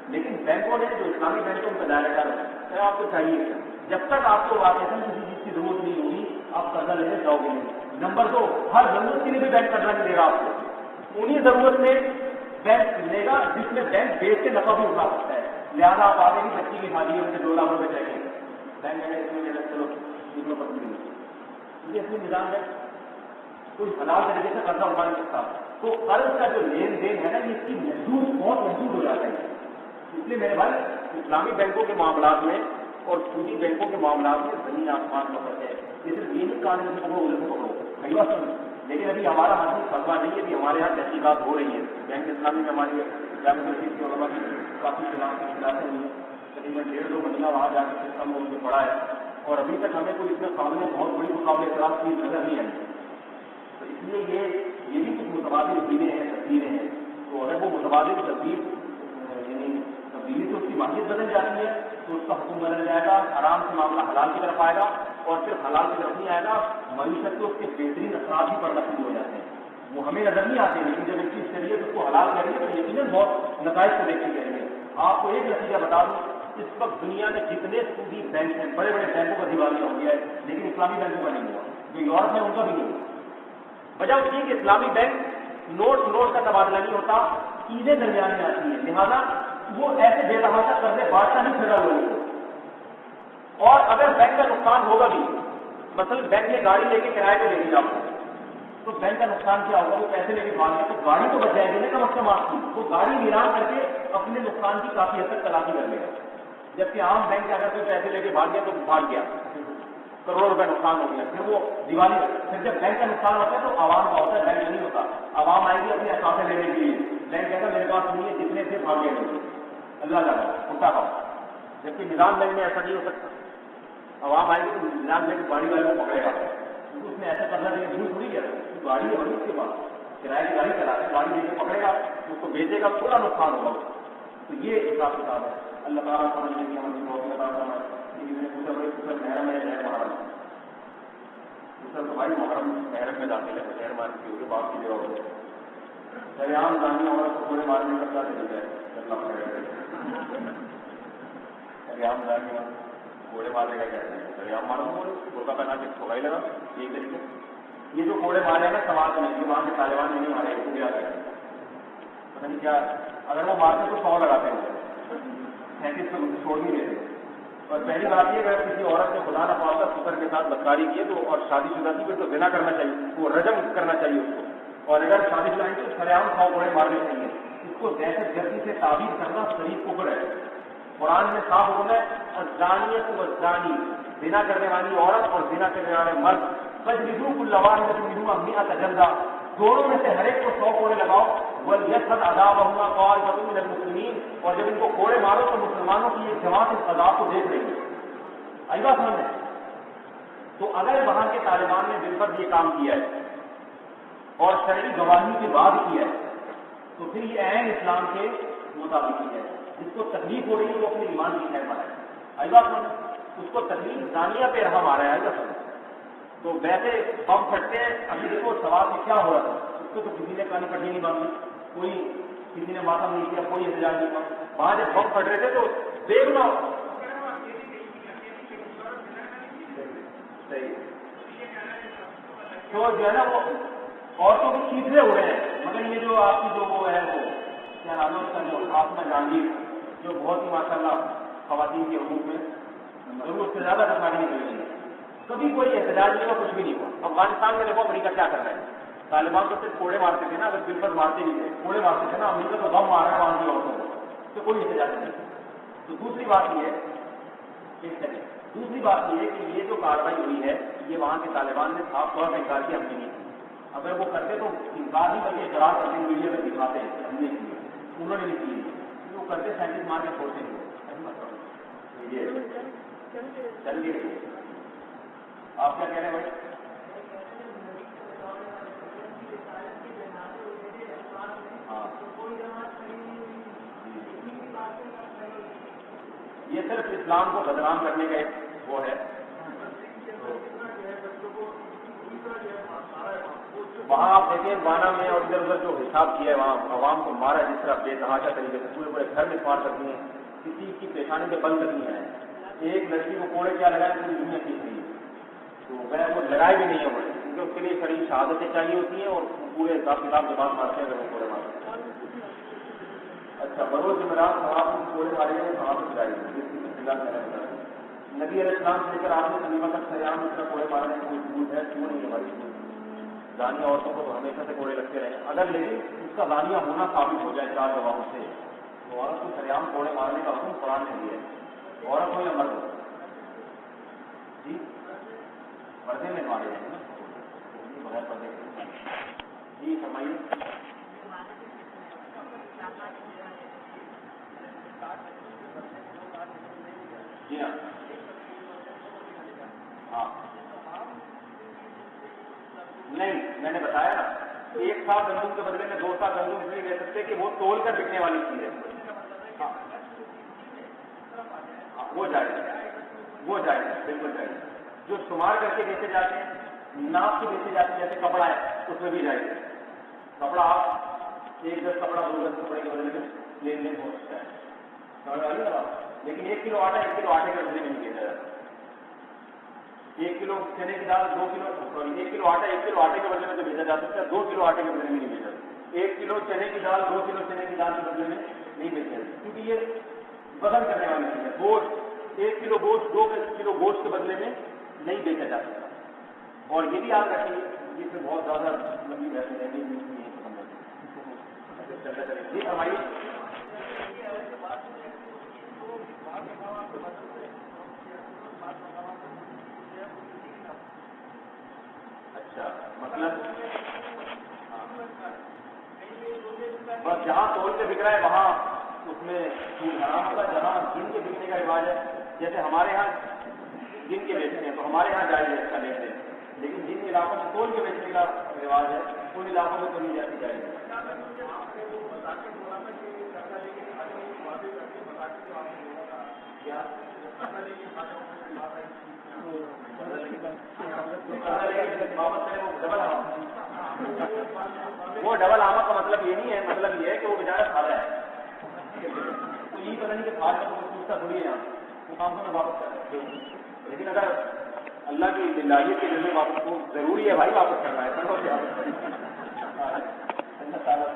لیکن بینکوں نے جو اسلامی بینکوں کا دائرہ کر رہا ہے، آپ کو چاہیے جب تک آپ کو واقعی کسی چیز کی ضرورت نہیں ہوگی آپ قرضہ لینے جاؤ گے نہیں. نمبر 2، ہر ضرورت کے لیے بھی بینک قرضہ نہیں دے گا آپ کو. انہیں ضرورت میں بینک لے گا جس میں بینک بیچ کے نفع بھی اٹھا سکتا ہے. لہٰذا آپ آگے کی بچی کی شادی میں 2 لاکھ روپے چاہیے، بینک میں چلو دوسروں پر یہ اپنی نظام ہے، کوئی حلال طریقے سے قرضہ اٹھا نہیں سکتا. تو قرض کا جو لین دین ہے نا یہ اس کی محدود بہت محدود ہو جاتا ہے. اس لیے میرے بھائی اسلامی بینکوں کے معاملات میں اور سودی بینکوں کے معاملات میں زمین آسمان کا فرق ہے. یہ صرف یہ نہیں قانون سے پکڑو ادھر سے پکڑو کئی بات سن. لیکن ابھی ہمارا حاصل فتوا نہیں ہے. ابھی ہمارے یہاں تحقیقات ہو رہی ہے. بینک اسلامی میں ہماری جامع مسجد کی علماء کی کافی خلافیں ہوئی ہیں. تقریباً 1.5-2 مہینہ وہاں جا کے سسٹم ان سے پڑھا ہے اور ابھی تک ہمیں کوئی اس میں قابل بہت بڑی مقابلے اعتراض کی نظر نہیں آئی. تو اس لیے یہ بھی کچھ متبادل چیزیں ہیں، تصویریں ہیں. تو اگر وہ متبادل تصویر یعنی تبدیلی سے اس کی ماہیت بدل جاتی ہے تو اس کا حکم بدل جائے گا. آرام سے معاملہ حلال کی طرف آئے گا اور پھر حلال کی طرف نہیں آئے گا. معیشت کے اس کے بہترین اثرات بھی پڑنا شروع ہو جاتے ہیں. وہ ہمیں نظر نہیں آتے لیکن جب ایک چیز چلیے تو اس کو حلال کریں گے تو یقیناً بہت نتائج کو دیکھ کے کریں گے. آپ کو ایک نتیجہ بتا دوں، اس وقت دنیا میں جتنے سودی بینک ہیں بڑے بڑے بینکوں کا دیوالیہ ہو گیا ہے لیکن اسلامی بینکوں کا نہیں ہوا. جو یورپ میں ان کا بھی نہیں ہوا. وجہ اس کی کہ اسلامی بینک نوٹ کا تبادلہ نہیں ہوتا، چیزیں درمیان میں آتی ہیں. لہٰذا وہ ایسے بے تحاشا کرنے بادشاہ نہیں پھر لوگوں کو. اور اگر بینک کا نقصان ہوگا بھی، مثلا بینک نے گاڑی لے کے کرائے پہ دے دی آپ کو تو بینک کا نقصان کیا ہوگا؟ وہ پیسے لے کے بھاگ گیا تو گاڑی تو بچ جائے گی نا کم از کم آپ کی، وہ گاڑی ویران کر کے اپنے نقصان کی کافی حد تک تلافی کر لے گا. جبکہ عام بینک کے اگر کوئی پیسے لے کے بھاگ گیا تو بھاگ گیا، کروڑوں روپے نقصان ہو گیا، پھر وہ دیوالی. پھر جب بینک کا نقصان ہوتا ہے تو عوام کا ہوتا ہے، بینک نہیں ہوتا. عوام آئے گی اپنے اثاثے لینے کے لیے، بینک کہتا میرے پاس نہیں ہے، جتنے سے بھاگ گئے اللہ تعالیٰ اٹھا پاؤ. جبکہ نظام بینک میں ایسا نہیں ہو سکتا. عوام آئے گی تو نظام بینک گاڑی والے کو پکڑے گا، کیونکہ اس نے ایسا کرنا چاہیے. دور تھوڑی ہے، گاڑی ہے بڑی اس کے پاس، کرایے کی گاڑی چلا کے گاڑی لے کے پکڑے گا، اس کو بیچے گا، تھوڑا نقصان ہوگا. تو یہ حساب کتاب ہے. اللہ تعالیٰ سمجھنے کی ہم بہت بتا رہا ہے. محرم ہے غیر محرم، دوسرا تو بھائی محرم محرم میں داخل ہے، غیر محرم کی ہوگی باپ کی جواب ہے. سریام دانی عورت کو پورے مارنے کا کیا دل جائے سریام دانی کوڑے مارنے کا کہتے ہیں. سریام ماروں بولے برقع پہنا کے تھوڑا ہی لگا ایک طریقے. یہ جو کوڑے مارے ہیں نا سماج میں وہاں کے طالبان نے نہیں مارے، پورے آ گئے پتہ نہیں کیا. اگر وہ مارتے تو 100 لگاتے ہیں، 37 کو چھوڑ نہیں دیتے. اور پہلی بات یہ اگر کسی عورت نے خدا نہ خواستہ فکر کے ساتھ بدکاری کی تو اور شادی شدہ تھی تو زنا کرنا چاہیے، وہ رجم کرنا چاہیے اس کو. اور اگر شادی شدہ تو سریعام 100 کوڑے مارنے چاہیے. اس کو دہشت گردی سے تعبیر کرنا شریف کفر ہے. قرآن میں صاف حکم ہے الزانیۃ والزانی، زنا کرنے والی عورت اور زنا کرنے والے مرد فاجلدوا کل واحد منہما 100 جلدہ، دونوں میں سے ہر ایک کو 100 کوڑے لگاؤ. وَلْيَشْهَدْ عَذَابَهُمَا طَائِفَةٌ مِنَ الْمُسْلِمِينَ، اور جب ان کو کوڑے مارو تو مسلمانوں کی ایک جماعت اس عذاب کو دیکھ رہی ہے. آئی بات سمجھ میں؟ تو اگر وہاں کے طالبان نے دل پر یہ کام کیا ہے اور شرعی گواہی کے بعد کیا ہے تو پھر یہ عین اسلام کے مطابق ہی ہے. جس کو تکلیف ہو رہی ہے وہ اپنے ایمان کی خیر مارے. آئی بات سمجھ؟ اس کو تکلیف زانیہ پہ رحم آ رہا ہے. آئی بات سمجھ؟ تو ویسے بم پھٹتے ہیں. ابھی دیکھو سوال میں کیا ہو رہا تھا، اس کو تو کسی نے کہانی پڑھی نہیں باندھی، کوئی کسی نے ماتم نہیں کیا، کوئی احتجاج نہیں کیا. وہاں جب بم پھٹ رہے تھے تو دیکھ لو صحیح تو جو ہے نا وہ عورتوں کو کھینچے ہوئے ہیں. مگر یہ جو آپ کی جو وہ ہے وہ کیا نام ہے اس کا، جو آسما جہانگیر جو بہت ہی ماشاء اللہ خواتین کے حقوق میں ضرورت سے زیادہ کسانی نکل گئی ہے. کبھی کوئی احتجاج نہیں ہوا، کچھ بھی نہیں ہوا. افغانستان میں دیکھو امریکہ کیا کر رہا ہے. طالبان تو صرف کوڑے مارتے تھے نا، اگر دل پر مارتے نہیں تھے، کوڑے مارتے تھے نا. امریکہ تو بم مار رہا ہے وہاں کی عورتوں کو، تو کوئی احتجاج نہیں. تو دوسری بات یہ ہے دوسری بات یہ ہے کہ یہ جو کارروائی ہوئی ہے یہ وہاں کے طالبان نے صاف طور پر انکار کیا، ہم نے نہیں کی. اگر وہ کرتے تو انکار ہی کر کے اقرار کرتے ہیں، میڈیا میں دکھاتے ہیں ہم نے کی، انہوں نے نہیں کی. وہ کرتے سینٹس مار کے چھوڑتے ہیں. چلیے آپ کیا کہہ رہے ہیں بھائی؟ یہ صرف اسلام کو بدنام کرنے کا ایک وہ ہے. وہاں آپ دیکھیں گانا میں اور ادھر ادھر جو حساب کیا ہے وہاں عوام کو مارا جس طرح بے تحاشا طریقے سے، پورے پورے گھر میں مار سکتی ہیں، کسی کی پیشانی میں بل سکتی ہیں. ایک لڑکی کو کوڑے کیا لگائے پوری دنیا سیکھ رہی ہے. تو وہ لڑائی بھی نہیں ہے وہ، کیونکہ اس کے لیے شرعی شہادتیں چاہیے ہوتی ہیں اور پورے حساب کتاب کے بعد مارتے ہیں اگر وہ کوڑے مارتے ہیں. اچھا بروز جمعرات آپ کوڑے مارے ہیں تو آپ چلائیے. نبی علیہ السلام سے لے کر آپ نے سلیمہ تک سیام اس کا کوڑے مارنے کی کوئی ثبوت ہے؟ کیوں نہیں ہماری دانیہ عورتوں کو تو ہمیشہ سے کوڑے لگتے رہے. اگر لیکن اس کا دانیہ ہونا ثابت ہو جائے 4 گواہوں سے تو عورت کو سریام کوڑے مارنے کا حکم قرآن نے دیا ہے. عورت ہو یا مرد ہو جی پردے میں مارے جائیں نا بغیر پردے جی فرمائیے. جی ہاں ہاں نہیں میں نے بتایا نا 1 سال گندم کے بدلے میں 2 سال گندم اس لیے لے سکتے کہ وہ تول کر بکنے والی چیز ہے. ہاں وہ جائے بالکل جائے. جو شمار کر کے بیچے جاتے ہیں، ناپ کے بیچے جاتے ہیں، جیسے کپڑا ہے اس میں بھی جائے. کپڑا آپ 1 گز کپڑا 2 گز کپڑے کے بدلے میں لین دین ہو سکتا ہے سمجھ آ رہی ہے. لیکن 1 کلو آٹا 1 کلو آٹے کے بدلے میں نہیں بیچا جاتا. 1 کلو چنے کی دال 2 کلو 1 کلو آٹا 1 کلو آٹے کے بدلے میں تو بیچا جا سکتا ہے، 2 کلو آٹے کے بدلے میں نہیں بیچا. 1 کلو چنے کی دال 2 کلو چنے کی دال کے بدلے میں نہیں بیچا جاتا، کیونکہ یہ وزن کرنے والی چیز ہے. گوشت 1 کلو گوشت 2 کلو گوشت کے بدلے میں نہیں بیچا جا سکتا. اور یہ بھی آپ رکھیں یہ بہت زیادہ فرمائیے. اچھا مطلب بس جہاں تول کے بک رہا ہے وہاں اس میں حرام ہوگا. جہاں جن کے بکنے کا رواج ہے, جیسے ہمارے یہاں جن کے بیچتے ہیں تو ہمارے یہاں جائز ہے اس کا لیتے ہیں, لیکن جن علاقوں میں تول کے بیچنے کا رواج ہے ان علاقوں میں تو نہیں جاتی جائز ہے. وہ ڈبل آمد کا مطلب یہ نہیں ہے, مطلب یہ ہے کہ وہ بیچارہ کھا رہا ہے تو یہ پتہ نہیں کہ کھا کر پوچھتا تھوڑی ہے, وہ کام کو میں واپس کر رہا ہوں. لیکن اگر اللہ کی لاہیت کے ذریعے واپس کو ضروری ہے بھائی واپس کرنا ہے اللہ تعالیٰ